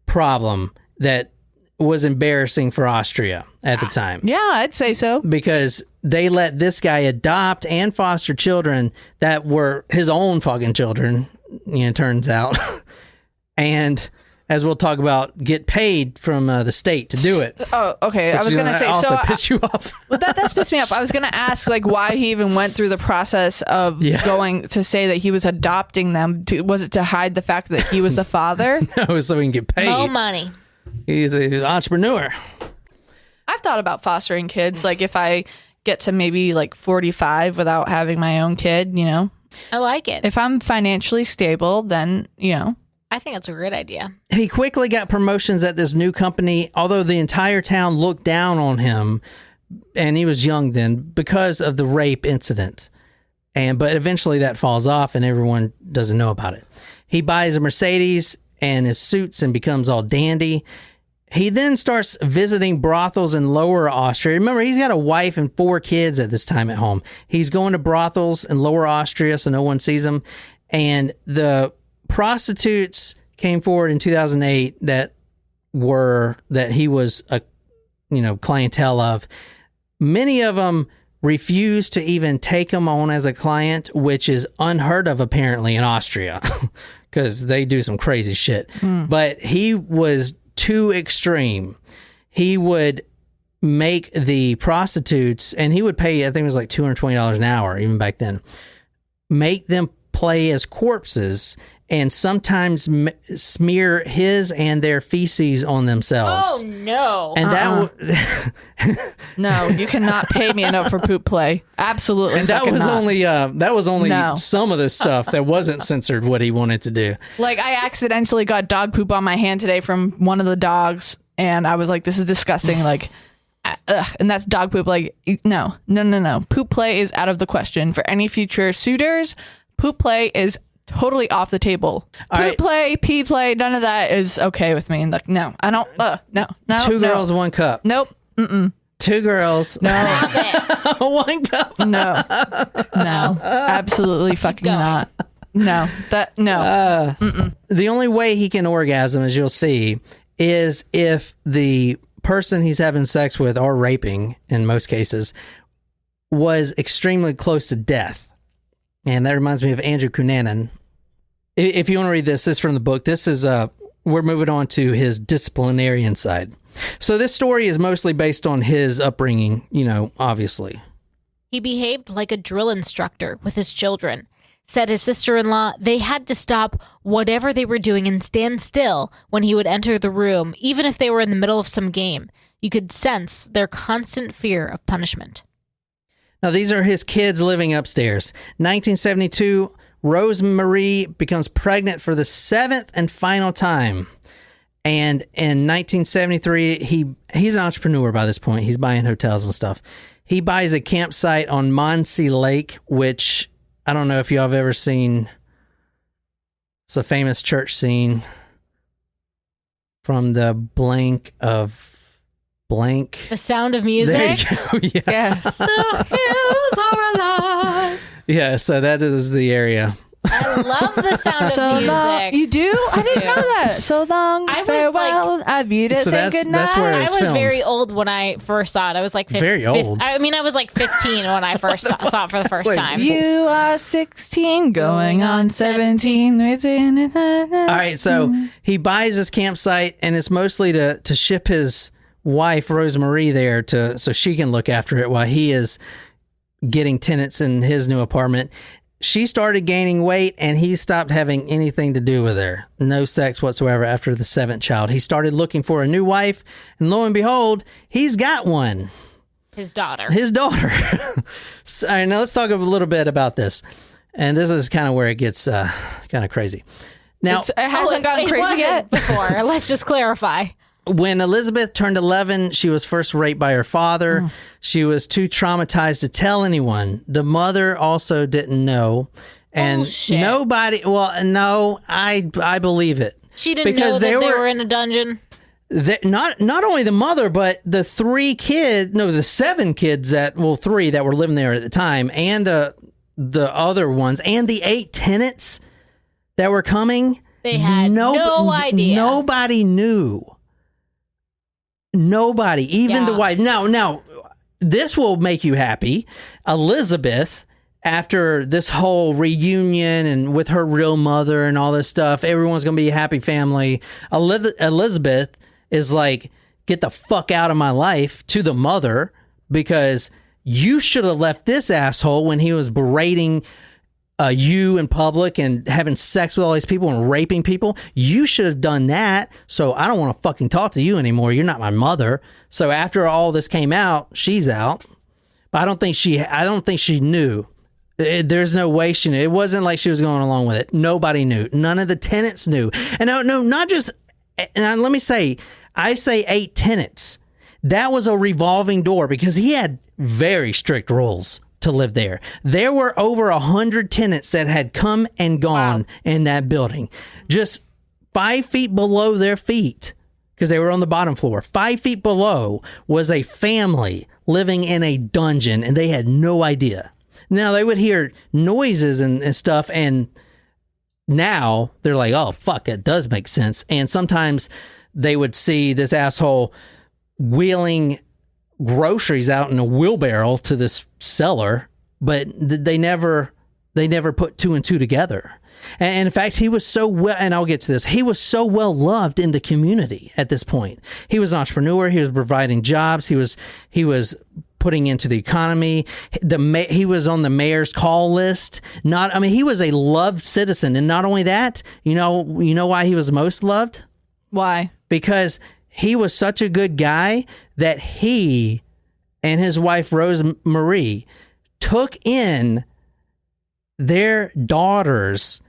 problem that was embarrassing for Austria at the time. Yeah, I'd say so. Because they let this guy adopt and foster children that were his own fucking children, turns out. And as we'll talk about, get paid from the state to do it. Oh, okay. I was going to say, also so piss you off. well, that's pissed me off. I was going to ask, like, why he even went through the process of going to say that he was adopting them. Was it to hide the fact that he was the father? No, so he can get paid. More money. He's an entrepreneur. I've thought about fostering kids. Like, if I get to maybe like 45 without having my own kid, I like it. if I'm financially stable, then, I think that's a great idea. He quickly got promotions at this new company, although the entire town looked down on him, and he was young then, because of the rape incident. But eventually that falls off and everyone doesn't know about it. He buys a Mercedes and his suits and becomes all dandy. He then starts visiting brothels in Lower Austria. Remember, he's got a wife and 4 kids at this time at home. He's going to brothels in Lower Austria so no one sees him. And the prostitutes came forward in 2008 that he was a clientele of. Many of them refused to even take him on as a client, which is unheard of apparently in Austria because they do some crazy shit. But he was too extreme. He would make the prostitutes, and he would pay, I think it was like $220 an hour even back then, make them play as corpses and sometimes smear his and their feces on themselves. Oh, no. And that no, you cannot pay me enough for poop play. Absolutely. and that fucking was not. only No. some of the stuff that wasn't censored what he wanted to do. Like, I accidentally got dog poop on my hand today from one of the dogs, and I was like, this is disgusting. Like, and that's dog poop. Like, no. Poop play is out of the question. For any future suitors, poop play is totally off the table. Poop play, pee play, none of that is okay with me. Like, no, I don't. No. 2 girls, 1 cup. Nope. 2 girls, No. 1 cup. No. Absolutely fucking not. No. The only way he can orgasm, as you'll see, is if the person he's having sex with, or raping in most cases, was extremely close to death. And that reminds me of Andrew Cunanan. If you want to read this is from the book. This is we're moving on to his disciplinarian side. So this story is mostly based on his upbringing, obviously. He behaved like a drill instructor with his children. Said his sister-in-law they had to stop whatever they were doing and stand still when he would enter the room, even if they were in the middle of some game. You could sense their constant fear of punishment. Now, these are his kids living upstairs. 1972, Rose Marie becomes pregnant for the 7th and final time. And in 1973, he's an entrepreneur by this point. He's buying hotels and stuff. He buys a campsite on Monsey Lake, which I don't know if y'all have ever seen. It's a famous church scene from the blank of blank. The Sound of Music. There you go. Yeah. Yes. The hills are alive. Yeah, so that is the area. I love the Sound of Music. Long, you do? I didn't know that. So long, I was farewell, Avita, So say that's goodnight. where I it's was filmed. very old when I first saw it. I was like Very old. I mean, I was like 15 when I first saw it for the first Wait, time. You are 16, going on 17. All right, so he buys this campsite, and it's mostly to ship his wife, Rosemarie, there so she can look after it while he is getting tenants in his new apartment. She started gaining weight, and he stopped having anything to do with her. No sex whatsoever after the 7th child. He started looking for a new wife, and lo and behold, he's got one. His daughter. So, all right, now let's talk a little bit about this. And this is kind of where it gets kind of crazy. Now, It hasn't gotten crazy wasn't yet. before. Let's just clarify. when Elizabeth turned 11, she was first raped by her father. She was too traumatized to tell anyone. The mother also didn't know. And Bullshit. nobody, well, no, I believe it. She didn't Because know that they they were- were in a dungeon. Not only the mother, but the 7 kids that, well, 3 that were living there at the time, and the other ones, and the 8 tenants that were coming. They had no idea. Nobody knew. Nobody, even the Yeah. wife. Now, this will make you happy. Elizabeth, after this whole reunion and with her real mother and all this stuff, everyone's going to be a happy family. Elizabeth is like, get the fuck out of my life to the mother, because you should have left this asshole when he was berating you in public and having sex with all these people and raping people. You should have done that. So I don't want to fucking talk to you anymore. You're not my mother. So after all this came out, she's out. But I don't think she knew. There's no way she knew. It wasn't like she was going along with it. Nobody knew. None of the tenants knew. And no, not just. And let me say, I say 8 tenants. That was a revolving door because he had very strict rules to live there. There were over 100 tenants that had come and gone in that building. Just 5 feet below their feet, because they were on the bottom floor. 5 feet below was a family living in a dungeon, and they had no idea. Now, they would hear noises and stuff, and now they're like, oh, fuck, it does make sense. And sometimes they would see this asshole wheeling groceries out in a wheelbarrow to this cellar, but they never put 2 and 2 together. And in fact, he was so well, and I'll get to this, he was so well loved in the community at this point. He was an entrepreneur. He was providing jobs. He was putting into the economy. He was on the mayor's call list. He was a loved citizen. And not only that, you know why he was most loved? Why? Because he was such a good guy that he and his wife, Rosemarie, took in their daughter's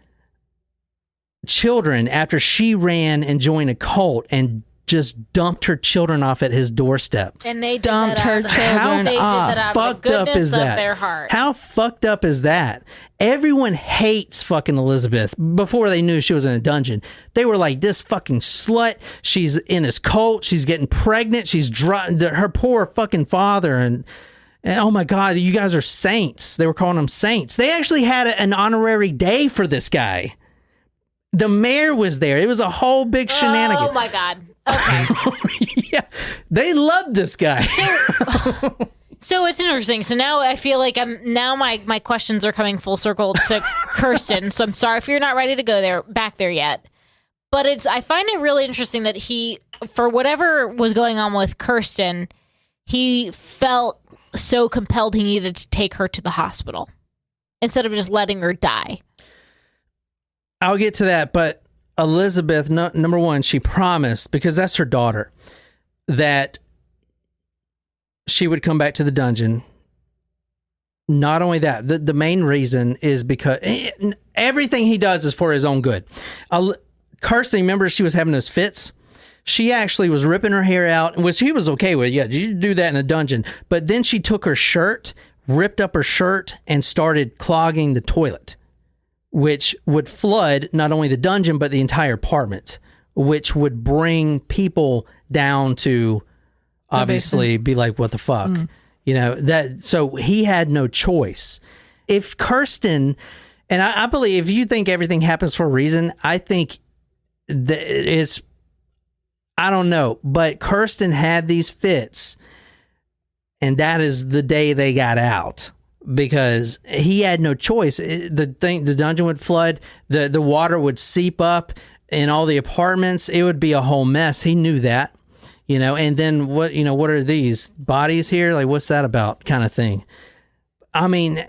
children after she ran and joined a cult and just dumped her children off at his doorstep. And they did Dumped that her out of- children they did off. that out Fucked of the up goodness is that? of their heart. How fucked up is that? Everyone hates fucking Elizabeth. Before they knew she was in a dungeon, they were like, this fucking slut. She's in his cult. She's getting pregnant. She's her poor fucking father. And oh my God, you guys are saints. They were calling them saints. They actually had an honorary day for this guy. The mayor was there. It was a whole big shenanigan. Oh my God. Okay. Yeah, they loved this guy. So it's interesting. So now I feel like my questions are coming full circle to Kirsten. So I'm sorry if you're not ready to go back there yet. But I find it really interesting that he, for whatever was going on with Kirsten, he felt so compelled he needed to take her to the hospital instead of just letting her die. I'll get to that, but Elizabeth, number one, she promised, because that's her daughter, that she would come back to the dungeon. Not only that, the main reason is because everything he does is for his own good. Kirsten, remember she was having those fits? She actually was ripping her hair out, which he was okay with. Yeah, you do that in a dungeon. But then she took her shirt, ripped up her shirt, and started clogging the toilet, which would flood not only the dungeon, but the entire apartment, which would bring people down to obviously be like, what the fuck? You know, that, so he had no choice. If Kirsten, and I believe if you think everything happens for a reason, I think that it's, I don't know, but Kirsten had these fits, and that is the day they got out, because he had no choice. The dungeon would flood, the water would seep up in all the apartments. It would be a whole mess. He knew that, you know. And then what are these bodies here? Like, what's that about? Kind of thing. I mean,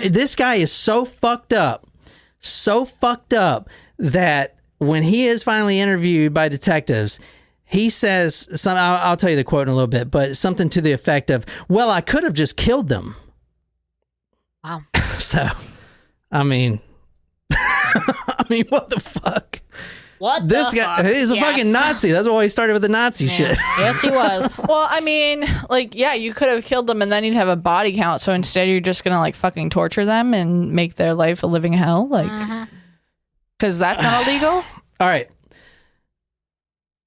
this guy is so fucked up that when he is finally interviewed by detectives, he says some. I'll tell you the quote in a little bit, but something to the effect of, "Well, I could have just killed them." Wow. So, I mean, what the fuck? What this guy? He's a fucking Nazi. That's why he started with the Nazi shit. Yes, he was. Well, I mean, like, yeah, you could have killed them and then you'd have a body count. So instead, you're just gonna like fucking torture them and make their life a living hell, like, because that's not illegal. All right.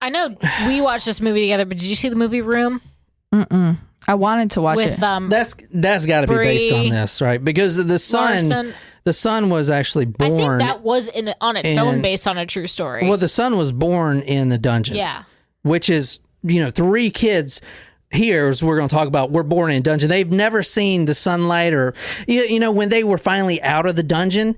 I know we watched this movie together, but did you see the movie Room? Mm-mm. I wanted to watch With, it. That's got to be based on this, right? Because the son, Larson. the son was actually born. I think that was on its own based on a true story. Well, the son was born in the dungeon. Yeah. Which is, 3 kids here, as we're going to talk about, were born in a dungeon. They've never seen the sunlight, or, when they were finally out of the dungeon,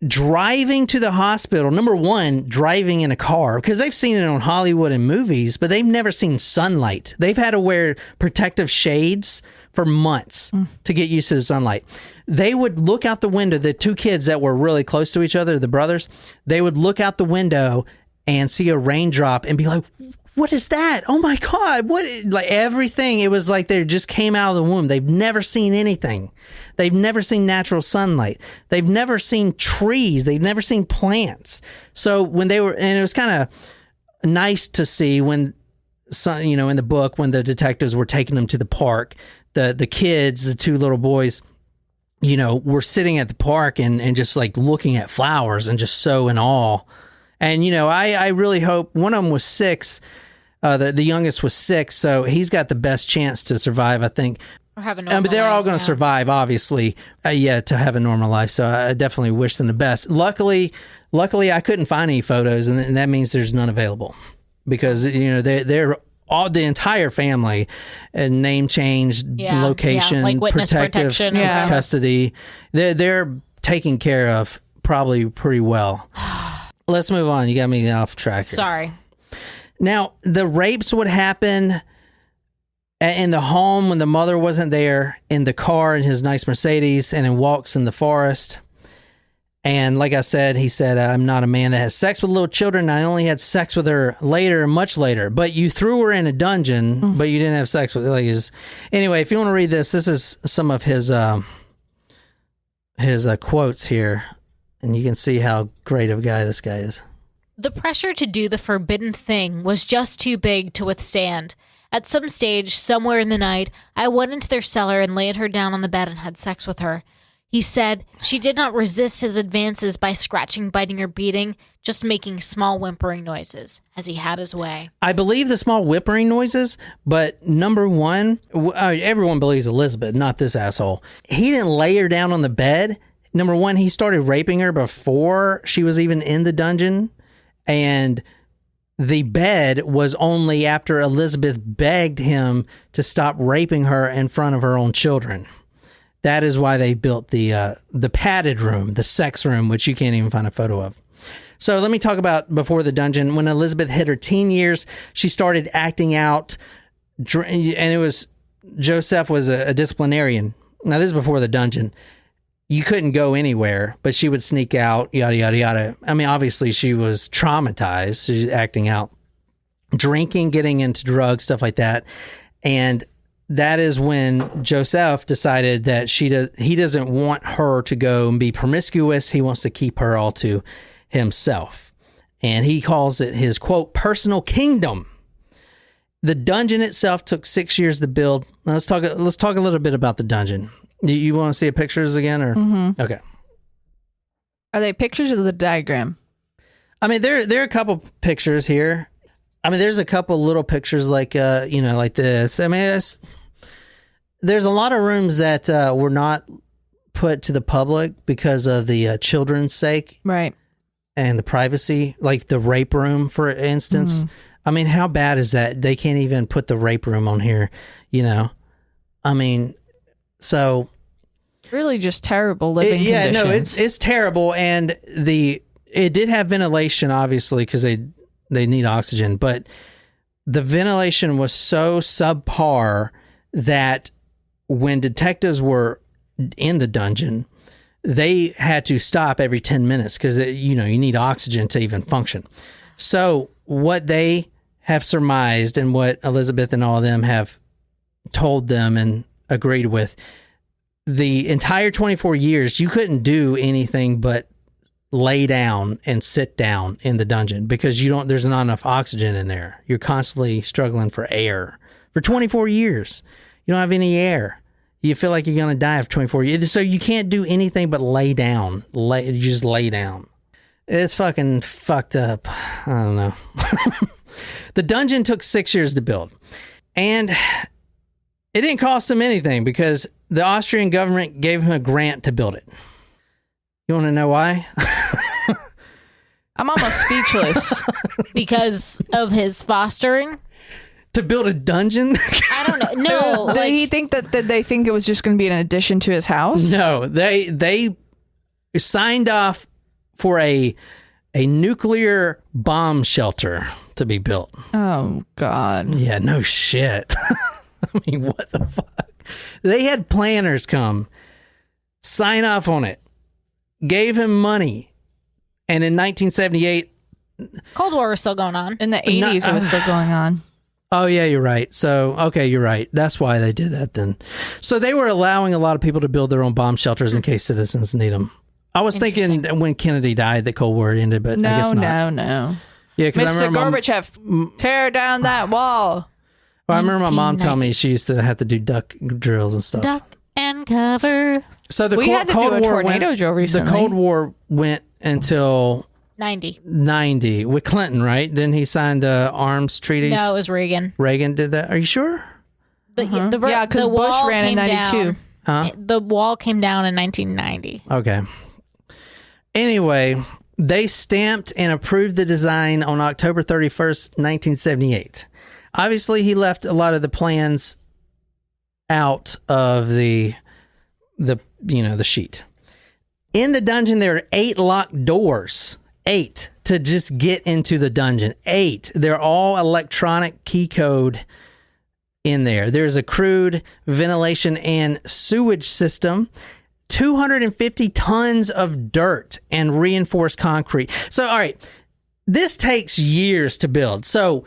driving to the hospital, number one, driving in a car, because they've seen it on Hollywood and movies, but they've never seen sunlight. They've had to wear protective shades for months to get used to the sunlight. They would look out the window, the 2 kids that were really close to each other, the brothers, they would look out the window and see a raindrop and be like, what is that? Oh my God. What? Like everything. It was like they just came out of the womb. They've never seen anything. They've never seen natural sunlight. They've never seen trees. They've never seen plants. So when they were, and it was kind of nice to see when, in the book, when the detectives were taking them to the park, the kids, the 2 little boys, were sitting at the park and just like looking at flowers and just so in awe. And, I really hope one of them was 6. The youngest was 6, so he's got the best chance to survive, I think. Or have a normal but they're all life, going to survive, obviously, to have a normal life. So I definitely wish them the best. Luckily, I couldn't find any photos, and that means there's none available, because they're all, the entire family, name changed, location, like witness protection, custody. They're taken care of probably pretty well. Let's move on. You got me off track here. Sorry. Now, the rapes would happen in the home when the mother wasn't there, in the car in his nice Mercedes, and in walks in the forest. And like I said, he said, I'm not a man that has sex with little children. I only had sex with her later, much later. But you threw her in a dungeon, but you didn't have sex with her. Anyway, if you want to read this is some of his quotes here. And you can see how great of a guy this guy is. The pressure to do the forbidden thing was just too big to withstand. At some stage, somewhere in the night, I went into their cellar and laid her down on the bed and had sex with her. He said she did not resist his advances by scratching, biting, or beating, just making small whimpering noises, as he had his way. I believe the small whimpering noises, but number one, everyone believes Elizabeth, not this asshole. He didn't lay her down on the bed. Number one, he started raping her before she was even in the dungeon, and the bed was only after Elizabeth begged him to stop raping her in front of her own children. That is why they built the padded room, the sex room, which you can't even find a photo of. So let me talk about before the dungeon. When Elizabeth hit her teen years, she started acting out, and it was, Josef was a disciplinarian. Now, this is before the dungeon. You couldn't go anywhere, but she would sneak out, yada, yada, yada. I mean, obviously, she was traumatized. She's acting out, drinking, getting into drugs, stuff like that. And that is when Josef decided that he doesn't want her to go and be promiscuous. He wants to keep her all to himself. And he calls it his, quote, personal kingdom. The dungeon itself took 6 years to build. Now let's talk a little bit about the dungeon. You want to see pictures again? Or Okay. Are they pictures of the diagram? I mean, there are a couple pictures here. I mean, there's a couple little pictures like like this. I mean, there's a lot of rooms that were not put to the public because of the children's sake, right? And the privacy, like the rape room, for instance. I mean, how bad is that? They can't even put the rape room on here, I mean, so really just terrible living conditions. No, it's terrible, and it did have ventilation, obviously, because they need oxygen, but the ventilation was so subpar that when detectives were in the dungeon, they had to stop every 10 minutes because you need oxygen to even function. So what they have surmised and what Elizabeth and all of them have told them and agreed with, the entire 24 years, you couldn't do anything but lay down and sit down in the dungeon because there's not enough oxygen in there. You're constantly struggling for air. For 24 years, you don't have any air. You feel like you're going to die after 24 years. So you can't do anything but lay down. You just lay down. It's fucking fucked up. I don't know. The dungeon took 6 years to build. And it didn't cost them anything because the Austrian government gave him a grant to build it. You want to know why? I'm almost speechless. Because of his fostering? To build a dungeon? I don't know. No. Did he think that they think it was just going to be an addition to his house? No, they signed off for a nuclear bomb shelter to be built. Oh, God. Yeah, no shit. I mean, what the fuck? They had planners come, sign off on it, gave him money, and in 1978... Cold War was still going on. In the 80s, it was still going on. Oh, yeah, you're right. So, okay, you're right. That's why they did that then. So they were allowing a lot of people to build their own bomb shelters in case citizens need them. I was thinking when Kennedy died, the Cold War ended, but I guess not. No. Yeah, Mr. Gorbachev, tear down that wall. Well, I remember my mom telling me she used to have to do duck drills and stuff. Duck and cover. So we had to do a tornado drill recently. The Cold War went until 90 with Clinton, right? Then he signed the arms treaties. No, it was Reagan. Reagan did that. Are you sure? Yeah, because Bush ran in 92. Huh? The wall came down in 1990. Okay. Anyway, they stamped and approved the design on October 31st, 1978. Obviously, he left a lot of the plans out of the sheet. In the dungeon, there are 8 locked doors. 8 to just get into the dungeon. 8. They're all electronic key code in there. There's a crude ventilation and sewage system. 250 tons of dirt and reinforced concrete. So, all right, this takes years to build. So,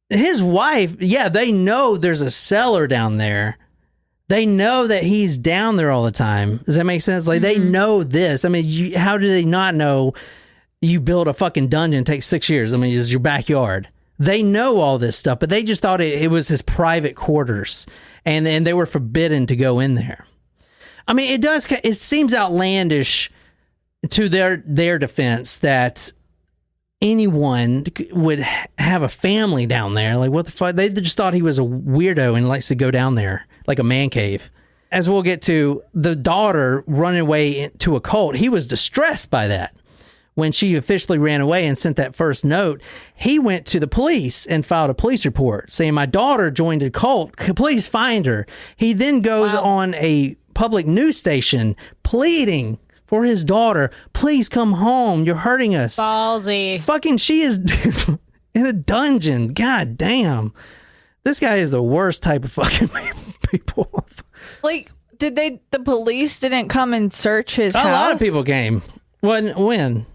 his wife, they know there's a cellar down there. They know that he's down there all the time. Does that make sense? Like, they know this. I mean, how do they not know you build a fucking dungeon, takes 6 years? I mean, it's your backyard. They know all this stuff, but they just thought it was his private quarters, and they were forbidden to go in there. I mean, it seems outlandish to their defense that anyone would have a family down there. Like, what the fuck? They just thought he was a weirdo and likes to go down there like a man cave. As we'll get to, the daughter running away to a cult, he was distressed by that. When she officially ran away and sent that first note, he went to the police and filed a police report saying, my daughter joined a cult. Please find her. He then goes on a public news station pleading for his daughter. Please come home. You're hurting us. Ballsy. Fucking, she is in a dungeon. God damn. This guy is the worst type of fucking people. Like, the police didn't come and search his house? A lot of people came. When?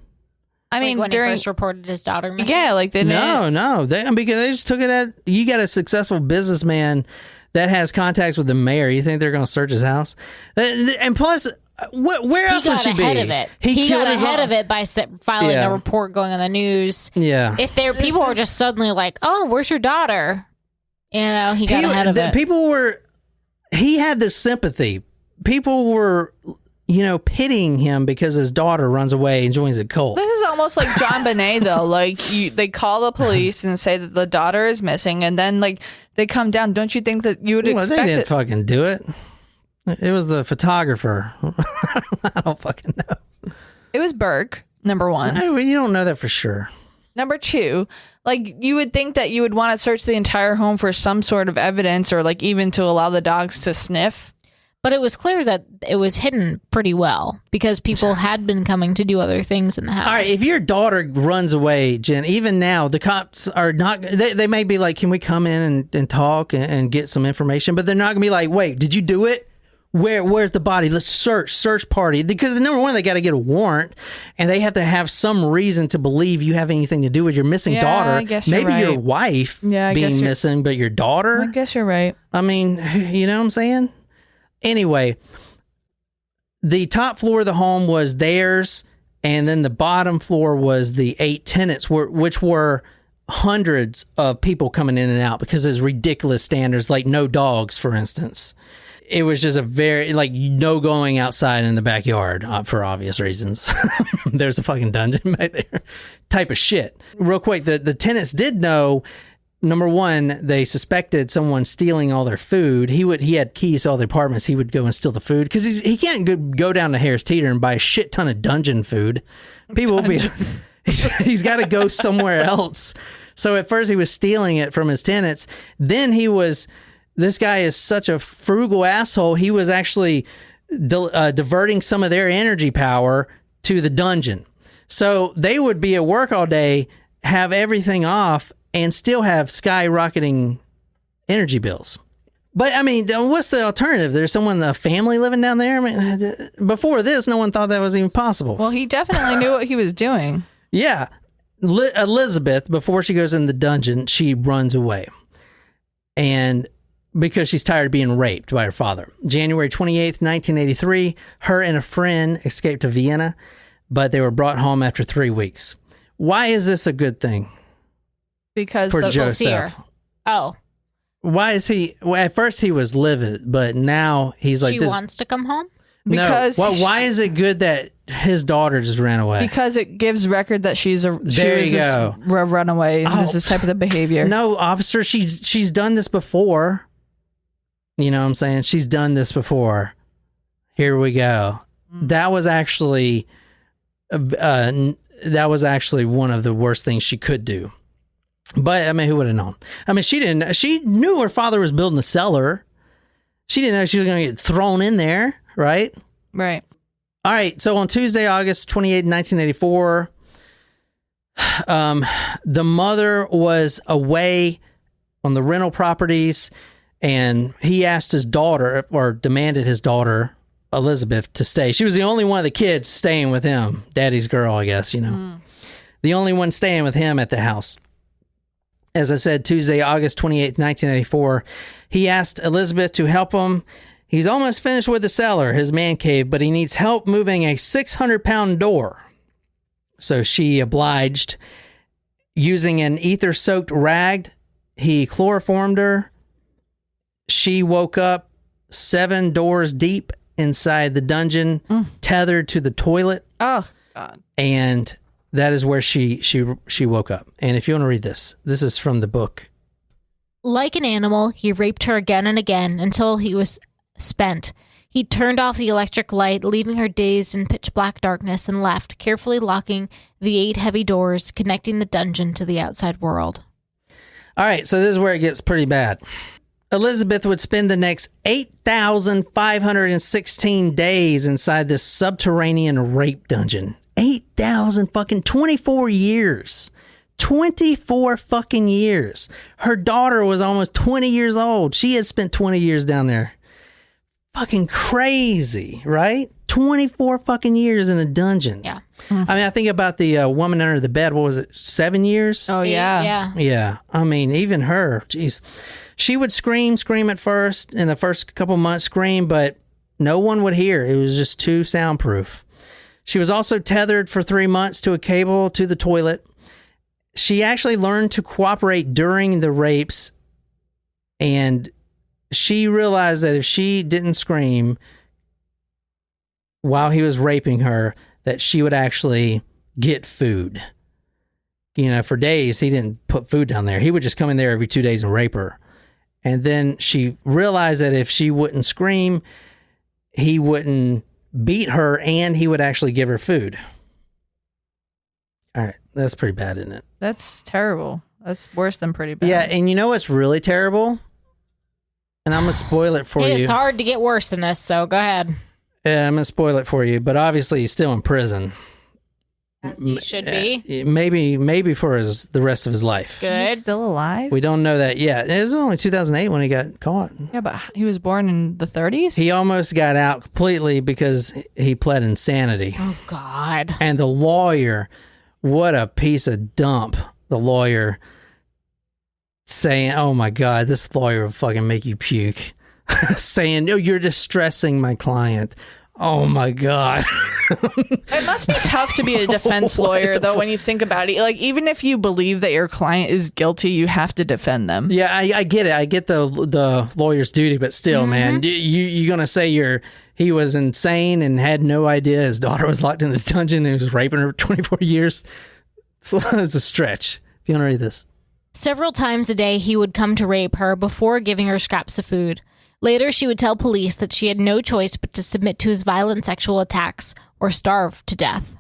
I mean, when he first reported his daughter missing? Yeah, like they didn't. No. Because they just took it you got a successful businessman that has contacts with the mayor. You think they're going to search his house? And plus, where else would she be? He got ahead of it. He got ahead of it by filing a report, going on the news. Yeah. If people were just suddenly like, "Oh, where's your daughter?" He got ahead of it. He had the sympathy. People were, pitying him because his daughter runs away and joins a cult. This is almost like John Bonet, though. Like, they call the police and say that the daughter is missing, and then, like, they come down. Don't you think that you would expect they didn't fucking do it. It was the photographer. I don't fucking know. It was Burke, number one. You don't know that for sure. Number two, like, you would think that you would want to search the entire home for some sort of evidence, or, like, even to allow the dogs to sniff. But it was clear that it was hidden pretty well because people had been coming to do other things in the house. All right, if your daughter runs away, Jen, even now, the cops are not, they may be like, can we come in and talk and get some information? But they're not going to be like, wait, did you do it? Where's the body? Let's search party. Because number one, they got to get a warrant, and they have to have some reason to believe you have anything to do with your missing daughter. I guess you're Maybe right. your wife being missing, but your daughter? I guess you're right. I mean, you know what I'm saying? Anyway, the top floor of the home was theirs, and then the bottom floor was the 8 tenants, which were hundreds of people coming in and out because there's ridiculous standards, like no dogs, for instance. It was just a very, like, no going outside in the backyard for obvious reasons. There's a fucking dungeon back there type of shit. Real quick, the tenants did know. Number one, they suspected someone stealing all their food. He had keys to all the apartments. He would go and steal the food because he can't go down to Harris Teeter and buy a shit ton of dungeon food. People will be. He's got to go somewhere else. So at first he was stealing it from his tenants. Then this guy is such a frugal asshole. He was actually diverting some of their energy power to the dungeon. So they would be at work all day, have everything off, and still have skyrocketing energy bills. But, I mean, what's the alternative? There's a family living down there? I mean, before this, no one thought that was even possible. Well, he definitely knew what he was doing. Yeah. Elizabeth, before she goes in the dungeon, she runs away. And because she's tired of being raped by her father. January 28th, 1983, her and a friend escaped to Vienna, but they were brought home after 3 weeks. Why is this a good thing? Because for Joseph. Oh. Why is he? Well, at first he was livid, but now he's like, she wants to come home? Because no. Well, why is it good that his daughter just ran away? Because it gives record that she was a runaway. And this is type of the behavior. No, officer, she's done this before. You know what I'm saying? She's done this before. Here we go. That was actually one of the worst things she could do. But, I mean, who would have known? I mean, she knew her father was building a cellar. She didn't know she was going to get thrown in there, right? Right. All right. So on Tuesday, August 28, 1984, the mother was away on the rental properties, and he asked his daughter, or demanded his daughter, Elizabeth, to stay. She was the only one of the kids staying with him. Daddy's girl, I guess, The only one staying with him at the house. As I said, Tuesday, August 28th, 1984, he asked Elizabeth to help him. He's almost finished with the cellar, his man cave, but he needs help moving a 600-pound door. So she obliged. Using an ether-soaked rag, he chloroformed her. She woke up 7 doors deep inside the dungeon, tethered to the toilet. Oh, God. And that is where she woke up. And if you want to read this is from the book. Like an animal, he raped her again and again until he was spent. He turned off the electric light, leaving her dazed in pitch black darkness, and left, carefully locking the 8 heavy doors connecting the dungeon to the outside world. All right, so this is where it gets pretty bad. Elizabeth would spend the next 8,516 days inside this subterranean rape dungeon. 8,000 fucking 24 years. 24 fucking years. Her daughter was almost 20 years old. She had spent 20 years down there. Fucking crazy, right? 24 fucking years in a dungeon. Yeah. I mean, I think about the woman under the bed. What was it? 7 years? Oh, yeah. Yeah. Yeah. I mean, even her, jeez. She would scream at first, in the first couple months, but No one would hear. It was just too soundproof. She was also tethered for 3 months to a cable to the toilet. She actually learned to cooperate during the rapes, and she realized that if she didn't scream while he was raping her, that she would actually get food. You know, for days, he didn't put food down there. He would just come in there every 2 days and rape her. And then she realized that if she wouldn't scream, he wouldn't beat her, and he would actually give her food. All right, that's pretty bad, isn't it? That's terrible. That's worse than pretty bad. Yeah, and you know what's really terrible? And I'm going to spoil it for you. It's hard to get worse than this, so go ahead. Yeah, I'm going to spoil it for you, but obviously he's still in prison. As he should be. Maybe for the rest of his life. Good. He's still alive? We don't know that yet. It was only 2008 when he got caught. Yeah, but he was born in the 30s? He almost got out completely because he pled insanity. Oh, God. And the lawyer, what a piece of dump. The lawyer saying, oh my God, this lawyer will fucking make you puke. Saying, no, you're distressing my client. Oh my God. It must be tough to be a defense lawyer, though, when you think about it. Like, even if you believe that your client is guilty, you have to defend them. Yeah, I get it. I get the lawyer's duty, but still, man, you're going to say he was insane and had no idea his daughter was locked in a dungeon and he was raping her for 24 years? It's a stretch. If you want to read this. Several times a day, he would come to rape her before giving her scraps of food. Later, she would tell police that she had no choice but to submit to his violent sexual attacks or starve to death.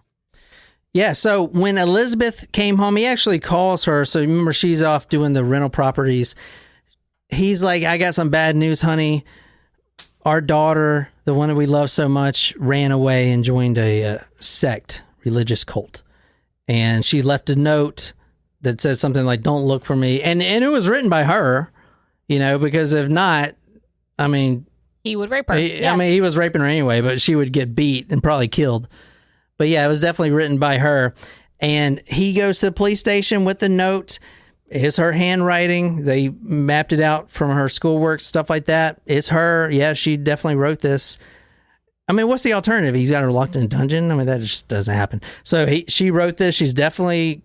Yeah, so when Elizabeth came home, he actually calls her. So remember, she's off doing the rental properties. He's like, I got some bad news, honey. Our daughter, the one that we love so much, ran away and joined a sect, religious cult. And she left a note that says something like, don't look for me. And it was written by her, you know, because if not, I mean, he would rape her. I mean, he was raping her anyway, but she would get beat and probably killed. But yeah, it was definitely written by her. And he goes to the police station with the note. It's her handwriting. They mapped it out from her schoolwork, stuff like that. It's her. Yeah, she definitely wrote this. I mean, what's the alternative? He's got her locked in a dungeon? I mean, that just doesn't happen. So she wrote this. She's definitely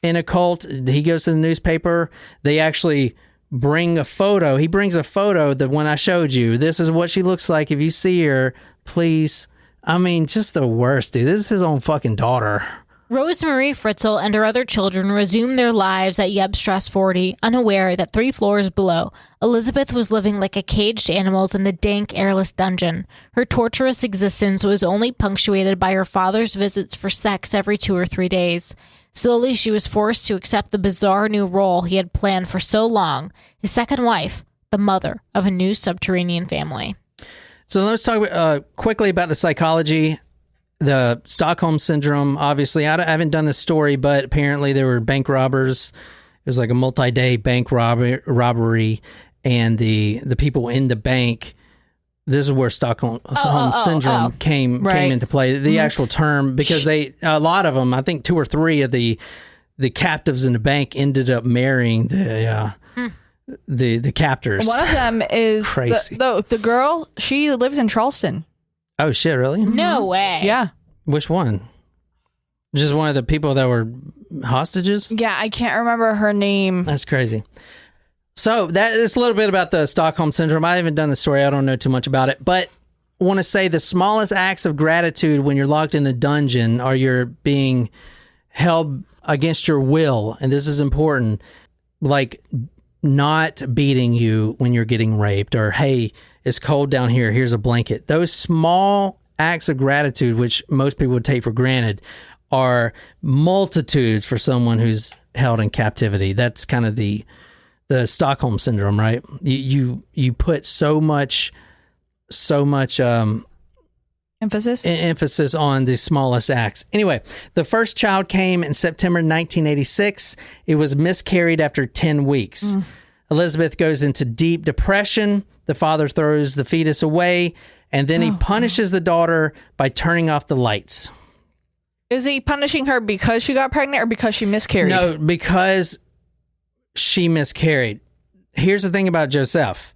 in a cult. He goes to the newspaper. They actually bring a photo. He brings a photo, the one I showed you. This is what she looks like. If you see her, please. I mean, just the worst, dude. This is his own fucking daughter. Rosemarie Fritzl and her other children resumed their lives at Yebstrasse 40, unaware that 3 floors below, Elizabeth was living like a caged animal in the dank, airless dungeon. Her torturous existence was only punctuated by her father's visits for sex every 2 or 3 days. Slowly, she was forced to accept the bizarre new role he had planned for so long, his second wife, the mother of a new subterranean family. So let's talk quickly about the psychology. The Stockholm Syndrome, obviously, I haven't done this story, but apparently there were bank robbers. It was like a multi-day bank robbery, and the people in the bank, this is where Stockholm Syndrome came into play. The actual term, because a lot of them, I think 2 or 3 of the captives in the bank ended up marrying the captors. One of them is crazy. The girl, she lives in Charleston. Oh, shit, really? No way. Yeah. Which one? Just one of the people that were hostages? Yeah, I can't remember her name. That's crazy. So that is a little bit about the Stockholm Syndrome. I haven't done the story. I don't know too much about it. But I want to say the smallest acts of gratitude when you're locked in a dungeon or you're being held against your will, and this is important, like not beating you when you're getting raped, or, hey, it's cold down here, here's a blanket. Those small acts of gratitude, which most people would take for granted, are multitudes for someone who's held in captivity. That's kind of the Stockholm Syndrome, right? You put so much emphasis on the smallest acts. Anyway, the first child came in September 1986. It was miscarried after 10 weeks. Elizabeth goes into deep depression. The father throws the fetus away, and then he punishes the daughter by turning off the lights. Is he punishing her because she got pregnant or because she miscarried? No, because she miscarried. Here's the thing about Josef.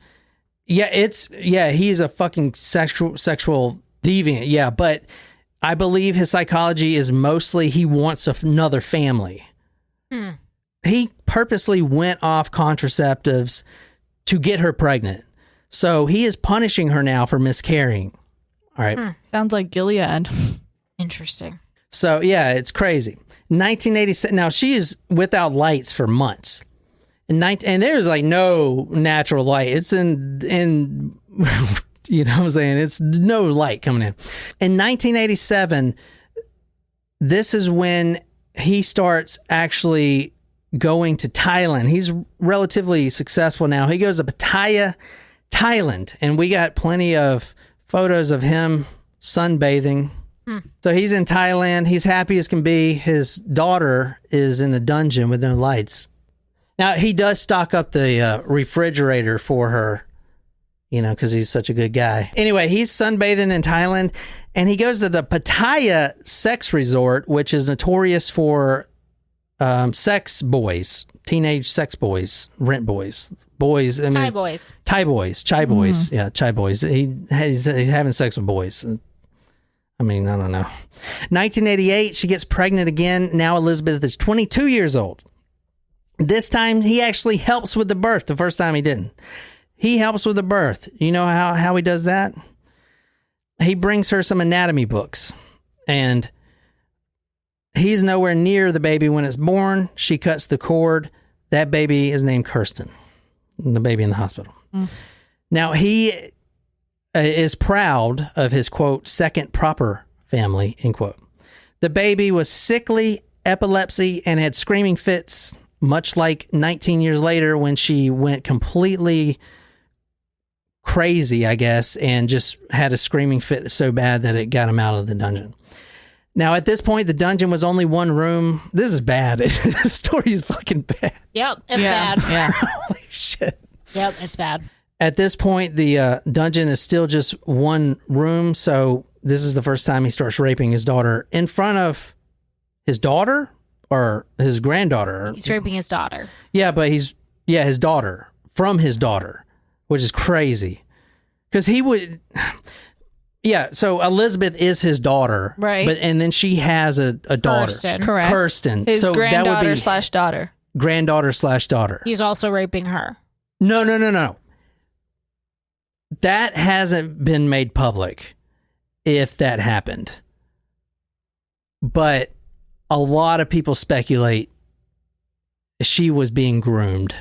He's a fucking sexual deviant. Yeah, but I believe his psychology is mostly he wants another family. He purposely went off contraceptives to get her pregnant. So he is punishing her now for miscarrying. All right. Sounds like Gilead. Interesting. So, yeah, it's crazy. 1987. Now, she is without lights for months. And there's like no natural light. It's in you know what I'm saying? It's no light coming in. In 1987, this is when he starts actually going to Thailand. He's relatively successful now. He goes to Pattaya, Thailand, and we got plenty of photos of him sunbathing. So he's in Thailand. He's happy as can be. His daughter is in a dungeon with no lights. Now, he does stock up the refrigerator for her, you know, because he's such a good guy. Anyway, he's sunbathing in Thailand, and he goes to the Pattaya sex resort, which is notorious for sex boys, teenage sex boys, rent boys. Boys, I mean, Thai boys. Chai boys. Yeah, Chai boys. He's having sex with boys. I mean, I don't know. 1988, she gets pregnant again. Now Elizabeth is 22 years old. This time, he actually helps with the birth. The first time he didn't. He helps with the birth. You know how he does that? He brings her some anatomy books. And he's nowhere near the baby when it's born. She cuts the cord. That baby is named Kirsten. The baby in the hospital. Now, he is proud of his, quote, second proper family, end quote. The baby was sickly, epilepsy, and had screaming fits, much like 19 years later when she went completely crazy, I guess, and just had a screaming fit so bad that it got him out of the dungeon. Now, at this point, the dungeon was only one room. This is bad. The story is fucking bad. Yep, it's bad. Yeah. Holy shit. Yep, it's bad. At this point, the dungeon is still just one room, so this is the first time he starts raping his daughter in front of his daughter or his granddaughter. He's raping his daughter. Yeah, but his daughter, from his daughter, which is crazy. Because he would... Yeah, so Elizabeth is his daughter. Right. And then she has a daughter. Kirsten. Correct. Kirsten. His so granddaughter that would be /daughter. Granddaughter/daughter. He's also raping her. No. That hasn't been made public, if that happened. But a lot of people speculate she was being groomed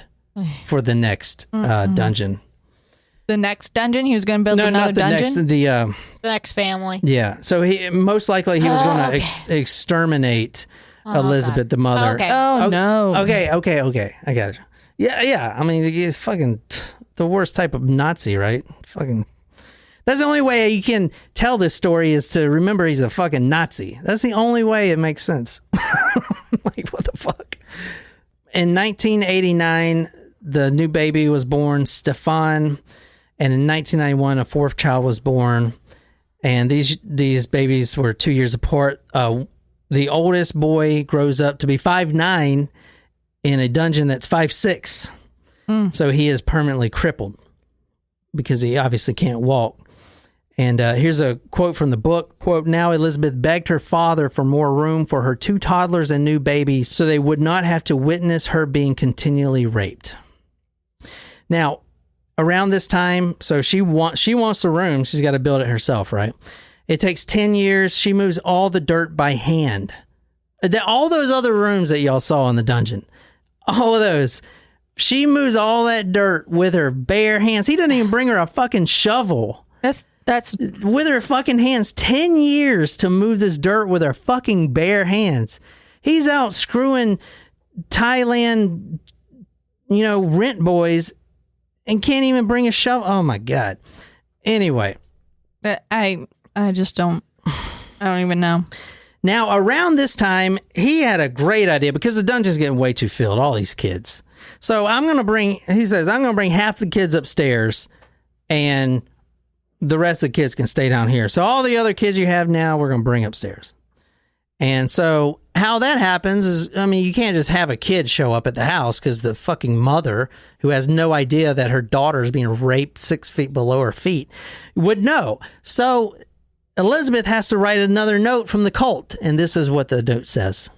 for the next dungeon. The next dungeon? He was going to build another dungeon? The next family. Yeah. So he most likely was going to exterminate Elizabeth, the mother. Okay. Oh, no. Okay. I got it. Yeah. I mean, he's fucking the worst type of Nazi, right? Fucking. That's the only way you can tell this story is to remember he's a fucking Nazi. That's the only way it makes sense. Like, what the fuck? In 1989, the new baby was born, Stefan. And in 1991, a fourth child was born. And these babies were 2 years apart. The oldest boy grows up to be 5'9" in a dungeon that's 5'6". So he is permanently crippled because he obviously can't walk. And here's a quote from the book. Quote, now Elizabeth begged her father for more room for her two toddlers and new baby so they would not have to witness her being continually raped. Now, around this time, so she wants the room. She's got to build it herself, right? It takes 10 years. She moves all the dirt by hand. All those other rooms that y'all saw in the dungeon, all of those, she moves all that dirt with her bare hands. He doesn't even bring her a fucking shovel. That's with her fucking hands. 10 years to move this dirt with her fucking bare hands. He's out screwing Thailand, rent boys and can't even bring a shovel. Oh my God. Anyway. I just don't, I don't even know. Now, around this time, he had a great idea because the dungeon's getting way too filled, all these kids. So I'm going to bring half the kids upstairs and the rest of the kids can stay down here. So all the other kids you have now, we're going to bring upstairs. And so how that happens is, I mean, you can't just have a kid show up at the house because the fucking mother, who has no idea that her daughter is being raped 6 feet below her feet, would know. So Elizabeth has to write another note from the cult. And this is what the note says.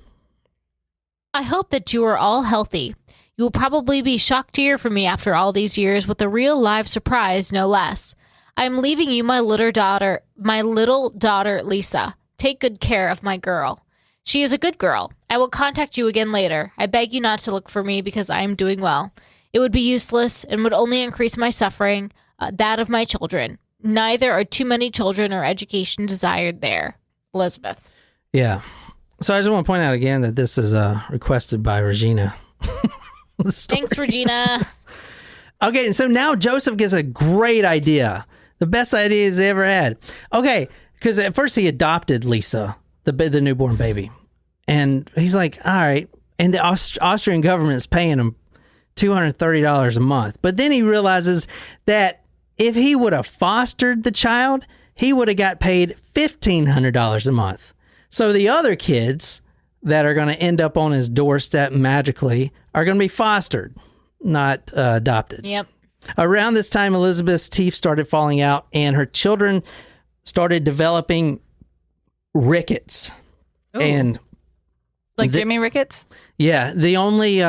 I hope that you are all healthy. You will probably be shocked to hear from me after all these years with a real live surprise, no less. I am leaving you my little daughter, Lisa. Take good care of my girl. She is a good girl. I will contact you again later. I beg you not to look for me because I am doing well. It would be useless and would only increase my suffering, that of my children. Neither are too many children or education desired there. Elizabeth. Yeah. So I just want to point out again that this is requested by Regina. Thanks, Regina. Okay, and so now Joseph gets a great idea. The best idea he's ever had. Okay, because at first he adopted Lisa, the newborn baby. And he's like, all right. And the Austrian government is paying him $230 a month. But then he realizes that if he would have fostered the child, he would have got paid $1,500 a month. So the other kids that are going to end up on his doorstep magically are going to be fostered, not adopted. Yep. Around this time, Elizabeth's teeth started falling out and her children started developing rickets. Ooh. And like Jimmy Ricketts? Yeah. The only